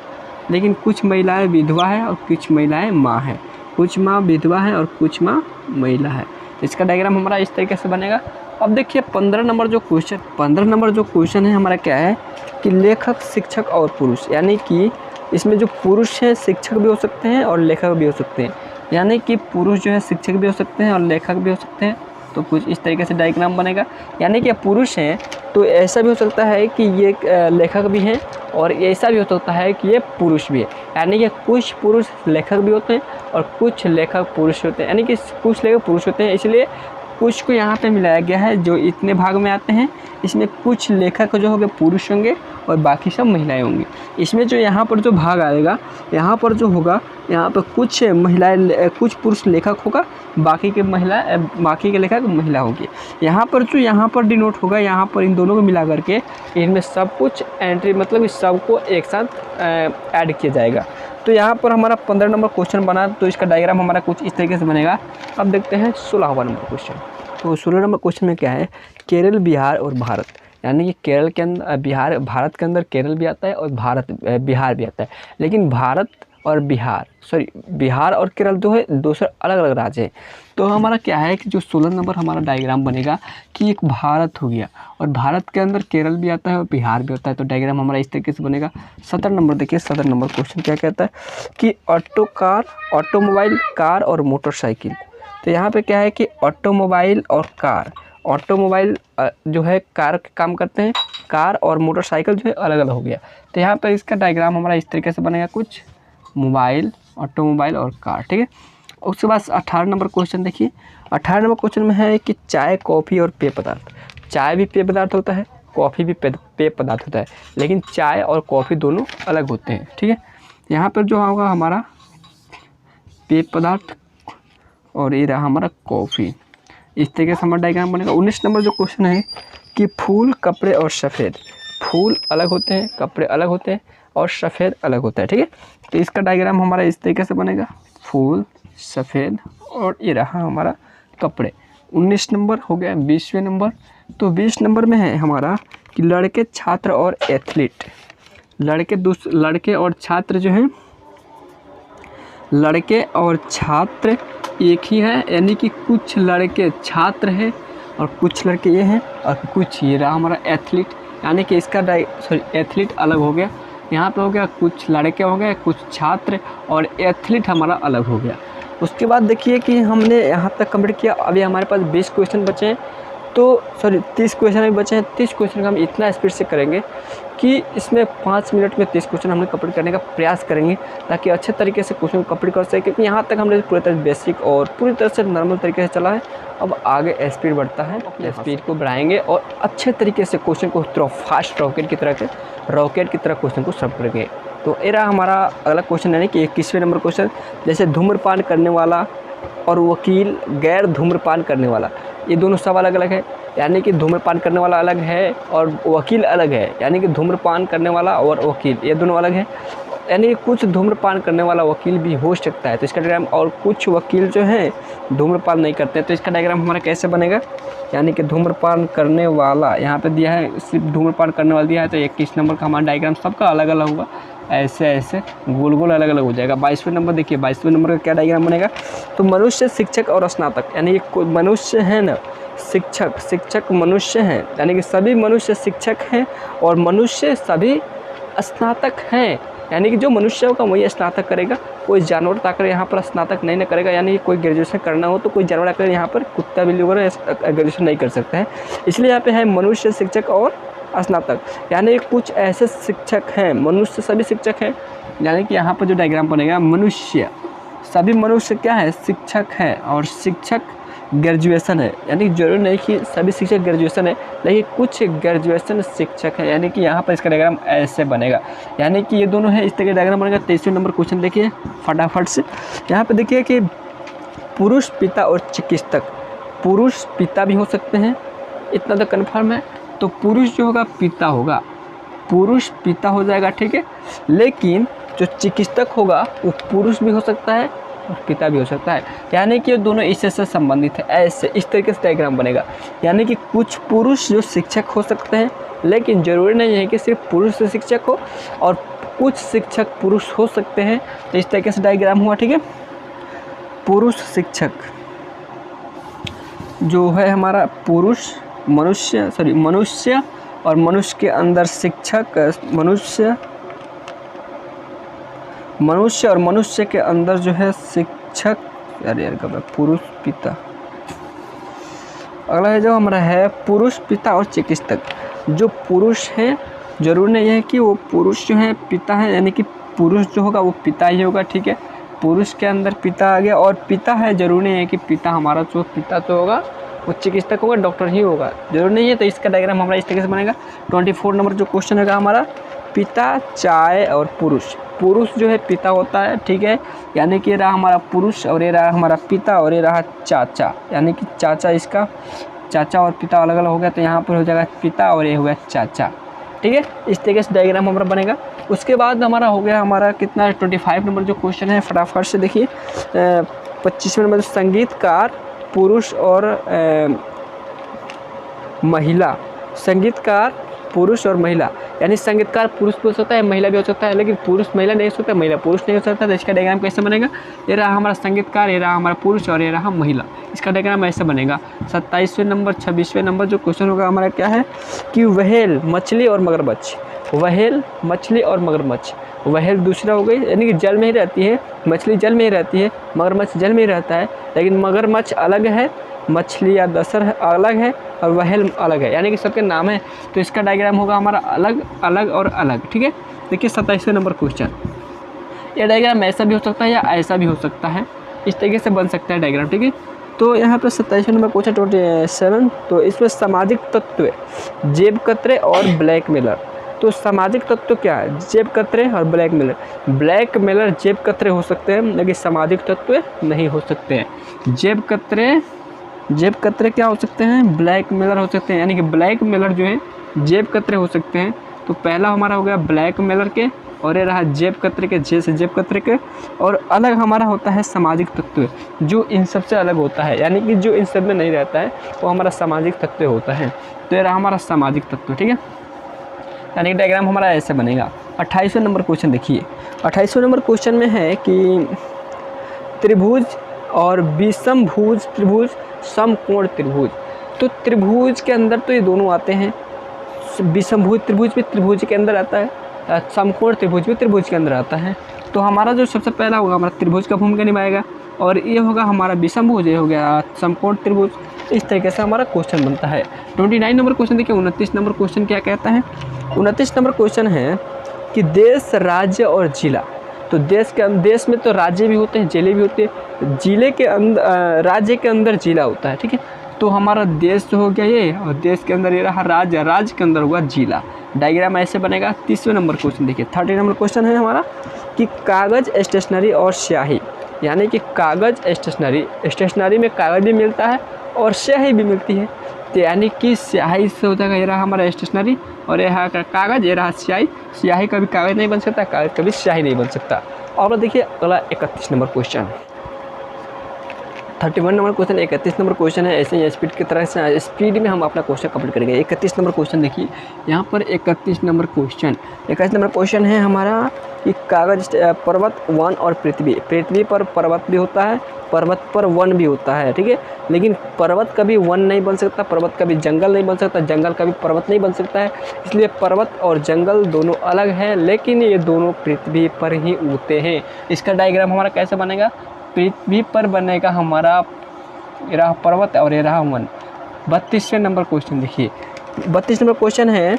Speaker 1: लेकिन कुछ महिलाएं विधवा है और कुछ महिलाएं माँ है, कुछ माँ विधवा है और कुछ माँ महिला है। इसका डायग्राम हमारा इस तरीके से बनेगा। अब देखिए 15 नंबर जो क्वेश्चन है हमारा क्या है कि लेखक, शिक्षक और पुरुष, यानी कि इसमें जो पुरुष हैं शिक्षक भी हो सकते हैं और लेखक भी हो सकते हैं, यानी कि पुरुष जो है शिक्षक भी हो सकते हैं और लेखक भी हो सकते हैं। तो कुछ इस तरीके से डायग्राम बनेगा, यानी कि पुरुष हैं तो ऐसा भी हो सकता है कि ये लेखक भी हैं और ऐसा भी हो सकता है कि ये पुरुष भी है, यानी कि कुछ पुरुष लेखक भी होते हैं और कुछ लेखक पुरुष होते हैं, यानी कि कुछ लेखक पुरुष होते हैं, इसलिए कुछ को यहाँ पे मिलाया गया है जो इतने भाग में आते हैं। इसमें कुछ लेखक जो होंगे पुरुष होंगे और बाकी सब महिलाएं होंगी। इसमें जो यहाँ पर जो भाग आएगा, यहाँ पर जो होगा, यहाँ पर कुछ महिलाएं, कुछ पुरुष लेखक होगा, बाकी के लेखक महिला होगी। यहाँ पर डिनोट होगा, यहाँ पर इन दोनों को मिला करके इनमें सब कुछ एंट्री, मतलब इस सब को एक साथ ऐड किया जाएगा। तो यहाँ पर हमारा 15 नंबर क्वेश्चन बना, तो इसका डायग्राम हमारा कुछ इस तरीके से बनेगा। अब देखते हैं 16वां नंबर क्वेश्चन। तो 16 नंबर क्वेश्चन में क्या है, केरल, बिहार और भारत, यानी कि केरल के अंदर भारत के अंदर केरल भी आता है और बिहार भी आता है, लेकिन बिहार और केरल जो है दूसरे अलग अलग राज्य हैं। तो हमारा क्या है कि जो 16 नंबर हमारा डायग्राम बनेगा कि एक भारत हो गया और भारत के अंदर केरल भी आता है और बिहार भी होता है, तो डायग्राम हमारा इस तरीके से बनेगा। 17 नंबर देखिए, 17 नंबर क्वेश्चन क्या कहता है कि ऑटोमोबाइल, कार और मोटरसाइकिल। तो यहाँ पे क्या है कि ऑटोमोबाइल और कार, ऑटोमोबाइल जो है कार काम करते हैं, कार और मोटरसाइकिल जो है अलग अलग हो गया। तो यहाँ पर इसका डायग्राम हमारा इस तरीके से बनेगा, कुछ मोबाइल, ऑटोमोबाइल और कार, ठीक है। उसके बाद 18 नंबर क्वेश्चन देखिए। 18 नंबर क्वेश्चन में है कि चाय, कॉफ़ी और पेय पदार्थ। चाय भी पेय पदार्थ होता है, कॉफ़ी भी पेय पदार्थ होता है, लेकिन चाय और कॉफ़ी दोनों अलग होते हैं, ठीक है। यहाँ पर जो होगा हमारा पेय पदार्थ और ये रहा हमारा कॉफ़ी। इस तरीके से हमारा डायग्राम बनेगा। 19 नंबर जो क्वेश्चन है कि फूल, कपड़े और सफ़ेद। फूल अलग होते हैं, कपड़े अलग होते हैं और सफ़ेद अलग होता है, ठीक है। तो इसका डायग्राम हमारा इस तरीके से बनेगा, फूल, सफ़ेद और ये रहा हमारा कपड़े। 19 नंबर हो गया। 20वें नंबर, तो 20 नंबर में है हमारा कि लड़के, छात्र और एथलीट। लड़के और छात्र जो हैं, लड़के और छात्र एक ही है, यानी कि कुछ लड़के छात्र हैं और कुछ लड़के ये हैं और कुछ ये रहा हमारा एथलीट, यानी कि इसका एथलीट अलग हो गया। यहाँ पे हो गया कुछ लड़के हो गए, कुछ छात्र और एथलीट हमारा अलग हो गया। उसके बाद देखिए कि हमने यहाँ तक कंप्लीट किया। अभी हमारे पास 20 क्वेश्चन बचे हैं, तो 30 क्वेश्चन अभी बचे हैं। 30 क्वेश्चन का हम इतना स्पीड से करेंगे कि इसमें 5 मिनट में 30 क्वेश्चन हमने कंप्लीट करने का प्रयास करेंगे, ताकि अच्छे तरीके से क्वेश्चन को कंप्लीट कर सकें। क्योंकि यहाँ तक हमने पूरी तरह बेसिक और पूरी तरह से नॉर्मल तरीके से चला है। अब आगे स्पीड बढ़ता है, अपने स्पीड को बढ़ाएंगे और अच्छे तरीके से क्वेश्चन को फास्ट रॉकेट की तरह क्वेश्चन को सॉल्व करेंगे। तो ये रहा हमारा अगला क्वेश्चन, यानी कि 21वें नंबर क्वेश्चन। जैसे धूम्रपान करने वाला और वकील, गैर धूम्रपान करने वाला, ये दोनों सब अलग अलग है, यानी कि धूम्रपान करने वाला अलग है और वकील अलग है, यानी कि धूम्रपान करने वाला और वकील ये दोनों अलग है। यानी कि कुछ धूम्रपान करने वाला वकील भी हो सकता है, तो इसका डायग्राम, और कुछ वकील जो हैं धूम्रपान नहीं करते हैं, तो इसका डायग्राम हमारा कैसे बनेगा। यानी कि धूम्रपान करने वाला यहाँ पे दिया है, सिर्फ धूम्रपान करने वाला दिया है, तो 21 नंबर का हमारा डायग्राम सबका अलग अलग होगा, ऐसे गोल गोल अलग अलग हो जाएगा। 22वें नंबर देखिए, 22वें नंबर का क्या डायग्राम बनेगा। तो मनुष्य, शिक्षक और स्नातक, यानी कि मनुष्य है ना, शिक्षक मनुष्य हैं, यानी कि सभी मनुष्य शिक्षक हैं और मनुष्य सभी स्नातक हैं, यानी कि जो मनुष्य होगा वही स्नातक करेगा। कोई जानवर आकर यहाँ पर स्नातक नहीं करेगा, यानी कि कोई ग्रेजुएशन करना हो तो कोई जानवर आकर यहाँ पर कुत्ता बिल्ली वगैरह ग्रेजुएशन नहीं कर सकता है। इसलिए यहाँ पे है मनुष्य, शिक्षक और स्नातक, यानी कुछ ऐसे शिक्षक हैं, मनुष्य सभी शिक्षक हैं, यानी कि यहाँ पर जो डायग्राम बनेगा, मनुष्य सभी मनुष्य क्या है, शिक्षक है और शिक्षक ग्रेजुएशन है, यानी जरूरी नहीं कि सभी शिक्षक ग्रेजुएशन है, लेकिन कुछ ग्रेजुएशन शिक्षक है, यानी कि यहाँ पर इसका डायग्राम ऐसे बनेगा, यानी कि ये दोनों है, इस तरह का डायग्राम बनेगा। 23वें नंबर क्वेश्चन देखिए फटाफट से। यहाँ पे देखिए कि पुरुष पिता और चिकित्सक, पुरुष पिता भी हो सकते हैं, इतना तो कन्फर्म है। तो पुरुष जो होगा पिता होगा, पुरुष पिता हो जाएगा, ठीक है। लेकिन जो चिकित्सक होगा वो पुरुष भी हो सकता है और पिता भी हो सकता है, यानी कि ये दोनों इससे संबंधित है। ऐसे इस तरीके से डायग्राम बनेगा, यानी कि कुछ पुरुष जो शिक्षक हो सकते हैं, लेकिन ज़रूरी नहीं है कि सिर्फ पुरुष से शिक्षक हो, और कुछ शिक्षक पुरुष हो सकते हैं। तो इस तरीके से डायग्राम हुआ, ठीक है। पुरुष शिक्षक जो है हमारा, पुरुष मनुष्य और मनुष्य के अंदर शिक्षक, मनुष्य और मनुष्य के अंदर जो है शिक्षक, अरे यार कब पुरुष पिता। अगला है जो हमारा है पुरुष पिता और चिकित्सक। जो पुरुष है जरूरी नहीं है कि वो पुरुष जो है पिता है, यानी कि पुरुष जो होगा वो पिता ही होगा, ठीक है। पुरुष के अंदर पिता आ गया, और पिता है जरूरी नहीं है कि पिता हमारा जो पिता तो होगा वो चिकित्सक होगा, डॉक्टर ही होगा, जरूरी नहीं है। तो इसका डायग्राम हमारा इस तरीके से बनेगा। 24 नंबर जो क्वेश्चन होगा हमारा, पिता, चाय और पुरुष। पुरुष जो है पिता होता है, ठीक है, यानी कि ये रहा हमारा पुरुष और ये रहा हमारा पिता और ये रहा चाचा, यानी कि चाचा, इसका चाचा और पिता अलग अलग हो गया, तो यहाँ पर हो जाएगा पिता और ये हो गया चाचा, ठीक है। इस तरीके से डायग्राम हमारा बनेगा। उसके बाद हमारा हो गया हमारा कितना 25 नंबर जो क्वेश्चन है, फटाफट से देखिए। 25वें नंबर संगीतकार, पुरुष और महिला। संगीतकार, पुरुष और महिला, यानी संगीतकार पुरुष भी हो सकता है, महिला भी हो सकता है, लेकिन पुरुष महिला नहीं हो सकता, महिला पुरुष नहीं हो सकता। तो इसका डायग्राम कैसे बनेगा, ये रहा हमारा संगीतकार, ये रहा हमारा पुरुष और ये रहा महिला। इसका डायग्राम ऐसे बनेगा। 27वें नंबर 26वें नंबर जो क्वेश्चन होगा हमारा क्या है कि व्हेल, मछली और मगरमच्छ। व्हेल, मछली और मगरमच्छ। व्हेल दूसरा हो गई, यानी कि जल में ही रहती है, मछली जल में ही रहती है, मगरमच्छ जल में ही रहता है, लेकिन मगरमच्छ अलग है, मछली या दसर अलग है और व्हेल अलग है, यानी कि सबके नाम है। तो इसका डायग्राम होगा हमारा अलग अलग और अलग, ठीक है। देखिए 27वें नंबर क्वेश्चन, ये डायग्राम ऐसा भी हो सकता है या ऐसा भी हो सकता है, इस तरीके से बन सकता है डायग्राम, ठीक है। तो यहाँ पर 27वें नंबर क्वेश्चन 27, तो इसमें सामाजिक तत्व, जेब कतरे और ब्लैकमेलर। तो सामाजिक तत्व क्या है, जेब कतरे और ब्लैकमेलर। ब्लैकमेलर जेब कतरे हो सकते हैं, लेकिन सामाजिक तत्व नहीं हो सकते हैं। जेब कतरे क्या हो सकते हैं, ब्लैकमेलर हो सकते हैं, यानी कि ब्लैकमेलर जो है जेब कतरे हो सकते हैं। तो पहला हमारा हो गया ब्लैकमेलर के, और ये रहा जेब कतरे के, जे से जेब कतरे के। और अलग हमारा होता है सामाजिक तत्व, जो इन सब से अलग होता है, यानी कि जो इन सब में नहीं रहता है वो हमारा सामाजिक तत्व होता है। तो ये रहा हमारा सामाजिक तत्व, ठीक है, यानी कि डायग्राम हमारा ऐसे बनेगा। 28वें नंबर क्वेश्चन देखिए। 28वें नंबर क्वेश्चन में है कि त्रिभुज और विषमभुज त्रिभुज, समकोण त्रिभुज। तो त्रिभुज के अंदर तो ये दोनों आते हैं, विषमभुज त्रिभुज भी त्रिभुज के अंदर आता है, समकोण त्रिभुज भी त्रिभुज के अंदर आता है। तो हमारा जो सबसे पहला होगा हमारा त्रिभुज का भूमिका निभाएगा, और ये होगा हमारा विषमभुज, ये हो गया समकोण त्रिभुज। इस तरीके से हमारा क्वेश्चन बनता है। 29 नंबर क्वेश्चन देखिए। 29 नंबर क्वेश्चन क्या कहता है, 29 नंबर क्वेश्चन है कि देश, राज्य और जिला। तो देश में तो राज्य भी होते हैं, जिले भी होते हैं, जिले के अंदर राज्य के अंदर जिला होता है, ठीक है। तो हमारा देश हो गया ये, और देश के अंदर ये रहा राज्य, राज्य के अंदर हुआ जिला। डायग्राम ऐसे बनेगा। 30वें नंबर क्वेश्चन देखिए। 30 नंबर क्वेश्चन है हमारा कि कागज़, स्टेशनरी और स्याही, यानी कि कागज़, स्टेशनरी में कागज़ भी मिलता है और स्याही भी मिलती है। तो यानी कि स्याही से हो जाएगा, ये रहा हमारा स्टेशनरी और ये रहा कागज़, ये रहा स्याही। स्याही कभी कागज़ नहीं बन सकता, कागज़ कभी स्याही नहीं बन सकता। और देखिए अगला 31 number question, 31 number question, 31 number question है। ऐसे ही स्पीड की तरह से स्पीड में हम अपना क्वेश्चन कंप्लीट करेंगे। 31 नंबर क्वेश्चन देखिए यहाँ पर। 31 नंबर क्वेश्चन है हमारा कि कागज, पर्वत, वन और पृथ्वी। पृथ्वी पर पर्वत भी होता है, पर्वत पर वन भी होता है, ठीक है। लेकिन पर्वत कभी वन नहीं बन सकता, पर्वत कभी जंगल नहीं बन सकता, जंगल कभी पर्वत नहीं बन सकता है। इसलिए पर्वत और जंगल दोनों अलग हैं, लेकिन ये दोनों पृथ्वी पर ही उगते हैं। इसका डायग्राम हमारा कैसे बनेगा, पृथ्वी पर बनेगा हमारा, ये रहा पर्वत और ये रहा वन। 32वें नंबर क्वेश्चन देखिए। 32 नंबर क्वेश्चन है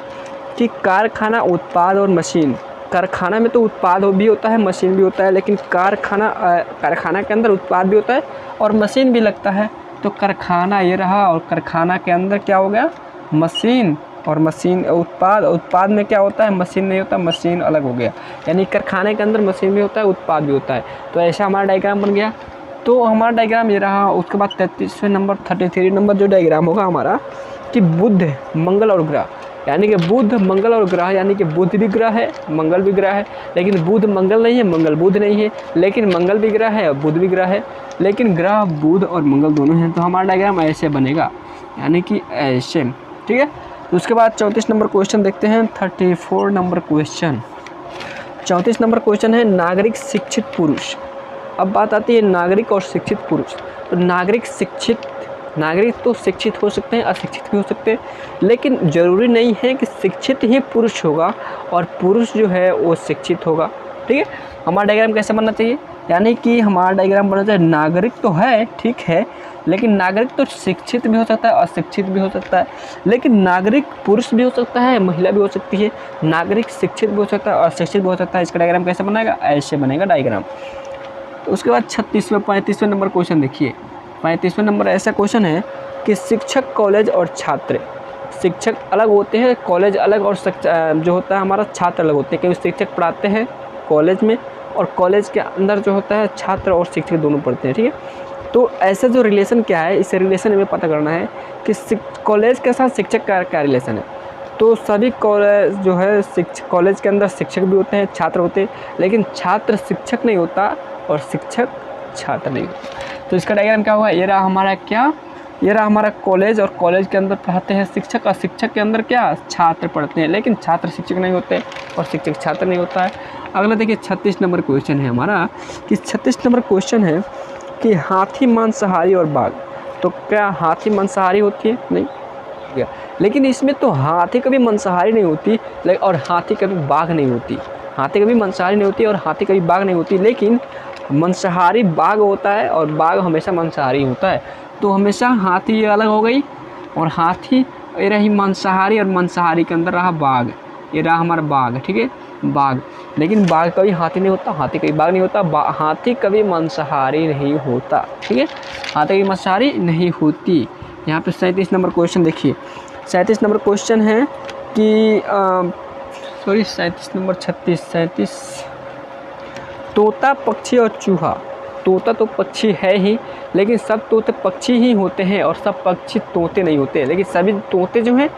Speaker 1: कि कारखाना, उत्पाद और मशीन। कारखाना में तो उत्पाद भी होता है, मशीन भी होता है, लेकिन कारखाना के अंदर उत्पाद भी होता है और मशीन भी लगता है। तो कारखाना ये रहा, और कारखाना के अंदर क्या हो गया, मशीन, और मशीन उत्पाद में क्या होता है, मशीन नहीं होता, मशीन अलग हो गया। यानी कारखाने के अंदर मशीन भी होता है, उत्पाद भी होता है। तो ऐसा हमारा डायग्राम बन गया। तो हमारा डायग्राम ये रहा। उसके बाद 33 नंबर जो डायग्राम होगा हमारा कि बुध, मंगल और ग्रह। यानी कि बुध, मंगल और ग्रह, यानी कि बुध भी ग्रह है, मंगल भी ग्रह है, लेकिन बुध मंगल नहीं है, मंगल बुध नहीं है। लेकिन मंगल भी ग्रह है और बुध भी ग्रह है, लेकिन ग्रह बुध और मंगल दोनों हैं। तो हमारा डायग्राम ऐसे बनेगा, यानी कि ऐसे, ठीक है। तो उसके बाद 34 नंबर क्वेश्चन देखते हैं। 34 नंबर क्वेश्चन, 34 नंबर क्वेश्चन है नागरिक, शिक्षित पुरुष। अब बात आती है नागरिक और शिक्षित पुरुष। तो नागरिक शिक्षित नागरिक तो शिक्षित हो सकते हैं, अशिक्षित भी हो सकते हैं, लेकिन ज़रूरी नहीं है कि शिक्षित ही पुरुष होगा और पुरुष जो है वो शिक्षित होगा। ठीक है, हमारा डायग्राम कैसे बनना चाहिए, यानी कि हमारा डायग्राम बनना चाहिए नागरिक तो है, ठीक है, लेकिन नागरिक तो शिक्षित भी हो सकता है, अशिक्षित भी हो सकता है, लेकिन नागरिक पुरुष भी हो सकता है, महिला भी हो सकती है, नागरिक शिक्षित भी हो सकता है, अशिक्षित भी हो सकता है। इसका डायग्राम कैसे बनेगा, ऐसे बनेगा डायग्राम। तो उसके बाद 35वें नंबर क्वेश्चन देखिए। 35वें नंबर ऐसा क्वेश्चन है कि शिक्षक, कॉलेज और छात्र, शिक्षक अलग होते हैं, कॉलेज अलग, और जो होता है हमारा छात्र अलग होते हैं, क्योंकि शिक्षक पढ़ाते हैं कॉलेज में और कॉलेज के अंदर जो होता है छात्र और शिक्षक दोनों पढ़ते हैं। ठीक है, तो ऐसा जो रिलेशन क्या है, इस रिलेशन में पता करना है कि कॉलेज के साथ शिक्षक का क्या रिलेशन है। तो सभी कॉलेज जो है कॉलेज के अंदर शिक्षक भी होते हैं, छात्र होते हैं, लेकिन छात्र शिक्षक नहीं होता और शिक्षक छात्र नहीं होता। तो इसका डायग्राम क्या होगा, ये रहा हमारा क्या, ये रहा हमारा कॉलेज, और कॉलेज के अंदर पढ़ाते हैं शिक्षक और शिक्षक के अंदर क्या, छात्र पढ़ते हैं, लेकिन छात्र शिक्षक नहीं होते और शिक्षक छात्र नहीं होता है। अगला देखिए 36 नंबर क्वेश्चन है हमारा कि 36 नंबर क्वेश्चन है कि हाथी मांसाहारी और बाघ, तो क्या हाथी मांसाहारी होती है, नहीं, लेकिन इसमें तो हाथी कभी मांसाहारी नहीं होती और हाथी कभी बाघ नहीं होती, हाथी कभी मांसाहारी नहीं होती और हाथी कभी बाघ नहीं होती, लेकिन मांसाहारी बाघ होता है और बाघ हमेशा मांसाहारी होता है। तो हमेशा हाथी ये अलग हो गई और हाथी ये रही मांसाहारी और मांसाहारी के अंदर रहा बाघ, ये रहा हमारा बाघ। ठीक है, बाघ, लेकिन बाघ कभी हाथी नहीं होता, हाथी कभी बाघ नहीं होता, हाथी कभी मांसाहारी नहीं होता। ठीक है, हाथी कभी मांसाहारी नहीं होती। यहाँ पे 37 नंबर क्वेश्चन देखिए। 37 नंबर क्वेश्चन है कि 37 तोता, पक्षी और चूहा। तोता तो पक्षी है ही, लेकिन सब तोते पक्षी ही होते हैं और सब पक्षी तोते नहीं होते, लेकिन सभी तोते जो हैं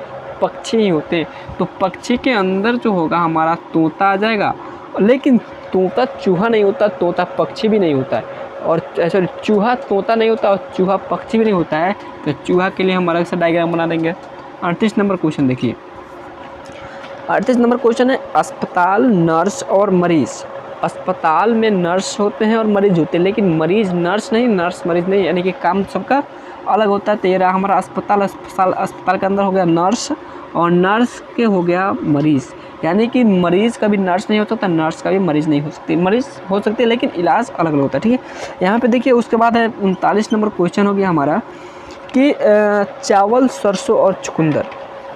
Speaker 1: पक्षी ही होते हैं। तो पक्षी के अंदर जो होगा हमारा तोता आ जाएगा, लेकिन तोता चूहा नहीं होता, तोता पक्षी भी नहीं होता है, और सॉरी चूहा तोता नहीं होता और चूहा पक्षी भी नहीं होता है। तो चूहा के लिए हम अलग से डायग्राम बना देंगे। 38 नंबर क्वेश्चन देखिए। 38 नंबर क्वेश्चन है अस्पताल, नर्स और मरीज़। अस्पताल में नर्स होते हैं और मरीज़ होते हैं, लेकिन मरीज़ नर्स नहीं, नर्स मरीज़ नहीं, यानी कि काम सबका अलग होता है। तो ये रहा हमारा अस्पताल के अंदर हो गया नर्स और नर्स के हो गया मरीज़, यानी कि मरीज़ का भी नर्स नहीं हो सकता, नर्स का भी मरीज़ नहीं हो सकती, मरीज़ हो सकते हैं लेकिन इलाज अलग अलग होता है। ठीक है, यहाँ पे देखिए उसके बाद है 39 नंबर क्वेश्चन हो गया हमारा कि चावल, सरसों और चुकंदर।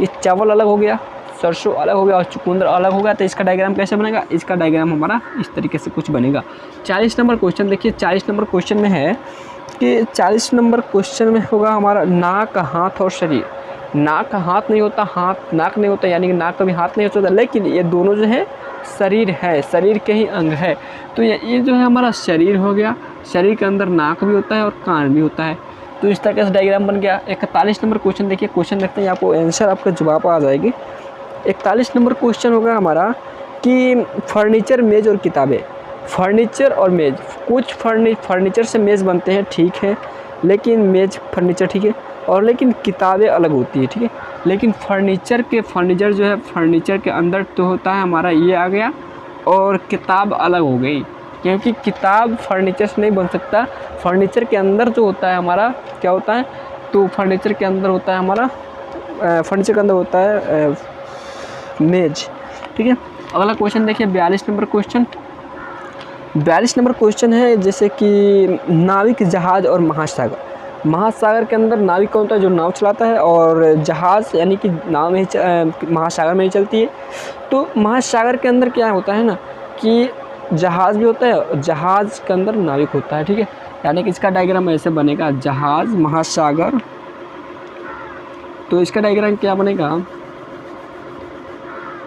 Speaker 1: ये चावल अलग हो गया, सरसों अलग हो गया और चुकंदर अलग हो गया। तो इसका डायग्राम कैसे बनेगा, इसका डायग्राम हमारा इस तरीके से कुछ बनेगा। 40 नंबर क्वेश्चन देखिए। 40 नंबर क्वेश्चन में है कि 40 नंबर क्वेश्चन में होगा हमारा नाक, हाथ और शरीर। नाक हाथ नहीं होता, हाथ नाक नहीं होता, यानी कि नाक कभी हाथ नहीं हो सकता, लेकिन ये दोनों जो है शरीर है, शरीर के ही अंग है। तो ये जो है हमारा शरीर हो गया, शरीर के अंदर नाक भी होता है और कान भी होता है। तो इस तरह से डायग्राम बन गया। 41 नंबर क्वेश्चन देखिए। क्वेश्चन देखते हैं, आपको आंसर, आपका जवाब आ जाएगी। 41 नंबर क्वेश्चन होगा हमारा कि फर्नीचर, मेज़ और किताबें। फर्नीचर और मेज़, कुछ फर्नीचर से मेज़ बनते हैं, ठीक है, लेकिन मेज़ फर्नीचर, ठीक है, और लेकिन किताबें अलग होती है। ठीक है, लेकिन फर्नीचर जो है फर्नीचर के अंदर तो होता है हमारा ये आ गया, और किताब अलग हो गई, क्योंकि किताब फर्नीचर से नहीं बन सकता। फर्नीचर के अंदर जो होता है हमारा क्या होता है, तो फर्नीचर के अंदर होता है हमारा फर्नीचर के अंदर होता है मेज। ठीक है, अगला क्वेश्चन देखिए 42 नंबर क्वेश्चन। 42 नंबर क्वेश्चन है जैसे कि नाविक, जहाज और महासागर। महासागर के अंदर नाविक कौन होता है, जो नाव चलाता है, और जहाज़ यानी कि नाव में ही महासागर में ही चलती है। तो महासागर के अंदर क्या होता है ना कि जहाज़ भी होता है और जहाज़ के अंदर नाविक होता है। ठीक है, यानी कि इसका डायग्राम ऐसे बनेगा, जहाज़, महासागर। तो इसका डायग्राम क्या बनेगा,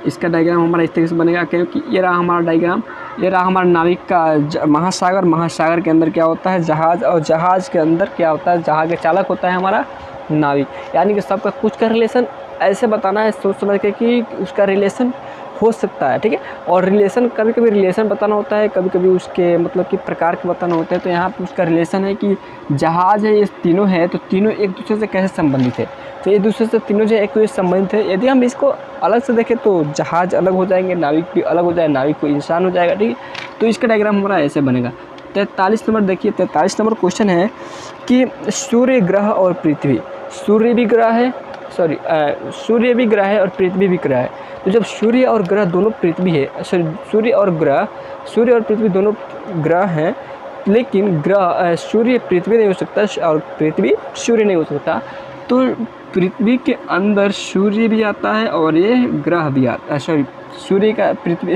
Speaker 1: इसका डायग्राम हमारा इस तरीके से बनेगा, क्योंकि ये रहा हमारा डायग्राम, ये रहा हमारा नाविक का महासागर। महासागर के अंदर क्या होता है, जहाज़, और जहाज़ के अंदर क्या होता है, जहाज़ का चालक होता है हमारा नाविक। यानी कि सबका कुछ का रिलेशन ऐसे बताना है सोच समझ के कि उसका रिलेशन हो सकता है। ठीक है, और रिलेशन कभी कभी रिलेशन बताना होता है, कभी कभी उसके मतलब कि प्रकार के बताना होता है। तो यहाँ पे उसका रिलेशन है कि जहाज़ है, ये तीनों है, तो तीनों एक दूसरे से कैसे संबंधित है। तो एक दूसरे से तीनों जो एक दूसरे से संबंधित है। यदि हम इसको अलग से देखें तो जहाज़ अलग हो जाएंगे, नाविक भी अलग हो जाएगा, नाविक कोई इंसान हो जाएगा। ठीक है, तो इसका डायग्राम हमारा ऐसे बनेगा। 43 नंबर देखिए, 43 नंबर क्वेश्चन है कि सूर्य ग्रह और पृथ्वी, सूर्य भी ग्रह है, सूर्य भी ग्रह है और पृथ्वी भी ग्रह है। तो जब सूर्य और ग्रह दोनों पृथ्वी है, सूर्य और पृथ्वी दोनों ग्रह हैं, लेकिन ग्रह सूर्य पृथ्वी नहीं हो सकता और पृथ्वी सूर्य नहीं हो सकता। तो पृथ्वी के अंदर सूर्य भी आता है और ये ग्रह भी आता है, सूर्य का पृथ्वी,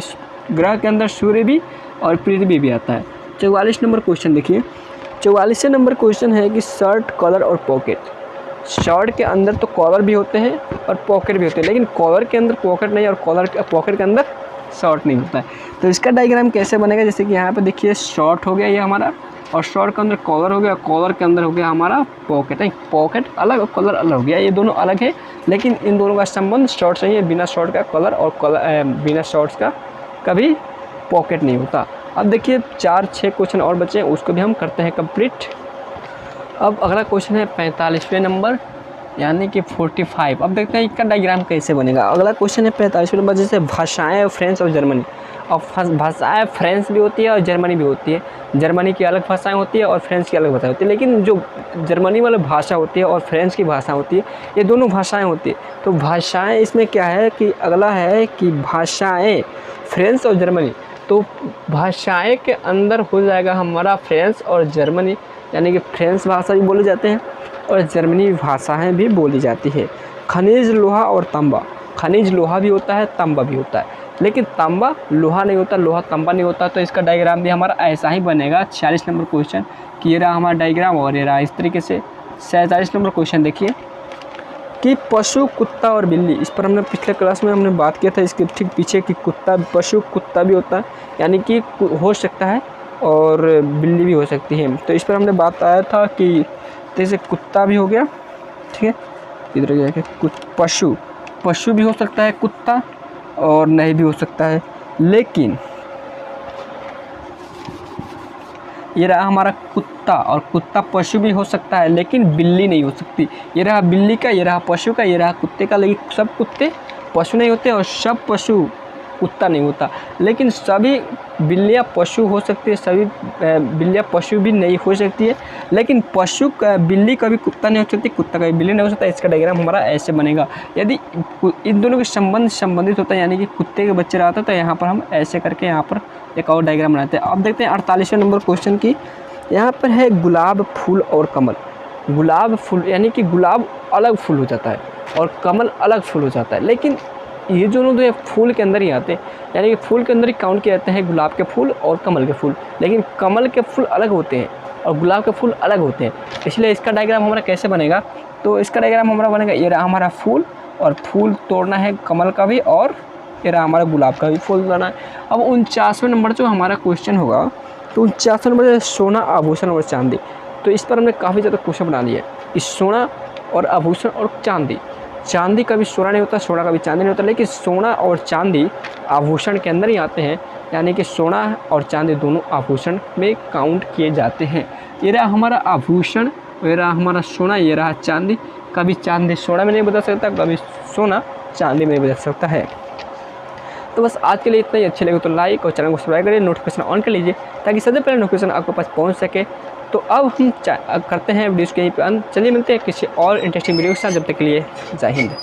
Speaker 1: ग्रह के अंदर सूर्य भी और पृथ्वी भी आता है। 44 नंबर क्वेश्चन देखिए, 44 नंबर क्वेश्चन है कि शर्ट, कॉलर और पॉकेट। शर्ट के अंदर तो कॉलर भी होते हैं और पॉकेट भी होते हैं, लेकिन कॉलर के अंदर पॉकेट नहीं और पॉकेट के अंदर शर्ट नहीं होता है। तो इसका डायग्राम कैसे बनेगा, जैसे कि यहाँ पे देखिए शर्ट हो गया ये हमारा, और शर्ट के अंदर कॉलर हो गया, कॉलर के अंदर हो गया हमारा पॉकेट है। पॉकेट अलग और कॉलर अलग हो गया, ये दोनों अलग है, लेकिन इन दोनों का संबंध शर्ट से ही है। बिना शर्ट का कॉलर और बिना शर्ट्स का कभी पॉकेट नहीं होता। अब देखिए 4-6 क्वेश्चन और बचे हैं, उसको भी हम करते हैं कंप्लीट। अब अगला क्वेश्चन है 45वें नंबर यानी कि 45। अब देखते हैं इसका डायग्राम कैसे बनेगा। अगला क्वेश्चन है 45वें नंबर, जैसे भाषाएं फ्रेंच और जर्मनी। और भाषाएं फ्रेंच भी होती है और जर्मनी भी होती है। जर्मनी की अलग भाषाएं होती है और फ्रेंच की अलग भाषा होती है, लेकिन जो जर्मनी वाली भाषा होती है और फ्रेंच की भाषा होती है, ये दोनों भाषाएं होती है। तो भाषाएं इसमें क्या है कि अगला है कि भाषाएं फ्रेंच और जर्मनी। तो भाषाएं के अंदर हो जाएगा हमारा फ्रेंच और जर्मनी, यानी कि फ्रेंच भाषा भी बोले जाते हैं और जर्मनी भाषाएं भी बोली जाती है। खनिज, लोहा और तांबा। खनिज लोहा भी होता है, तांबा भी होता है, लेकिन तांबा लोहा नहीं होता, लोहा तांबा नहीं होता। तो इसका डायग्राम भी हमारा ऐसा ही बनेगा। 46 नंबर क्वेश्चन कि ये रहा हमारा डायग्राम और ये रहा इस तरीके से। 47 नंबर क्वेश्चन देखिए कि पशु, कुत्ता और बिल्ली। इस पर हमने पिछले क्लास में हमने बात किया था, इसके ठीक पीछे कि पशु कुत्ता भी होता है, यानी कि हो सकता है और बिल्ली भी हो सकती है। तो इस पर हमने बात आया था कि जैसे कुत्ता भी हो गया, ठीक है, इधर जाके पशु भी हो सकता है कुत्ता और नहीं भी हो सकता है, लेकिन ये रहा हमारा कुत्ता, और कुत्ता पशु भी हो सकता है लेकिन बिल्ली नहीं हो सकती। ये रहा बिल्ली का, ये रहा पशु का, ये रहा कुत्ते का, लेकिन सब कुत्ते पशु नहीं होते और सब पशु कुत्ता नहीं होता। लेकिन सभी बिल्लियाँ पशु हो सकती है, सभी बिल्लियाँ पशु भी नहीं हो सकती है, लेकिन बिल्ली कभी कुत्ता नहीं हो सकती, कुत्ता कभी बिल्ली नहीं हो सकता। इसका डायग्राम हमारा ऐसे बनेगा। यदि इन दोनों के संबंधित होता है, यानी कि कुत्ते के बच्चे रहता है, तो यहाँ पर हम ऐसे करके यहाँ पर एक और डायग्राम बनाते हैं। अब देखते हैं 48वें नंबर क्वेश्चन की। यहाँ पर है गुलाब, फूल और कमल। गुलाब फूल यानी कि गुलाब अलग फूल हो जाता है और कमल अलग फूल हो जाता है, लेकिन ये दोनों तो फूल के अंदर ही आते हैं, यानी कि फूल के अंदर ही काउंट किए जाते हैं गुलाब के फूल और कमल के फूल, लेकिन कमल के फूल अलग होते हैं और गुलाब के फूल अलग होते हैं। इसलिए इसका डायग्राम हमारा कैसे बनेगा, तो इसका डायग्राम हमारा बनेगा, ये रहा हमारा फूल और फूल तोड़ना है कमल का भी, और ये रहा हमारा गुलाब का भी फूल तोड़ना है। अब 49वें नंबर जो हमारा क्वेश्चन होगा, तो 49वें नंबर सोना, आभूषण और चांदी। तो इस पर हमने काफ़ी ज़्यादा क्वेश्चन बना दिया है। इस सोना और आभूषण और चांदी कभी सोना नहीं होता, सोना कभी चांदी नहीं होता, लेकिन सोना और चांदी आभूषण के अंदर ही आते हैं, यानी कि सोना और चांदी दोनों आभूषण में काउंट किए जाते हैं। ये रहा हमारा आभूषण, ये रहा हमारा सोना, ये रहा चांदी। कभी चांदी सोना में नहीं बदल सकता, कभी सोना चांदी में नहीं बदल सकता है। तो बस आज के लिए इतना ही। अच्छे लगे तो लाइक और चैनल को सब्सक्राइब करिए, नोटिफिकेशन ऑन कर लीजिए ताकि सबसे पहले नोटिफिकेशन आपके पास पहुंच सके। तो अब हम करते हैं वीडियोज़ के यहीं पे अंत। चलिए मिलते हैं किसी और इंटरेस्टिंग वीडियो के साथ, जब तक के लिए जय हिंद।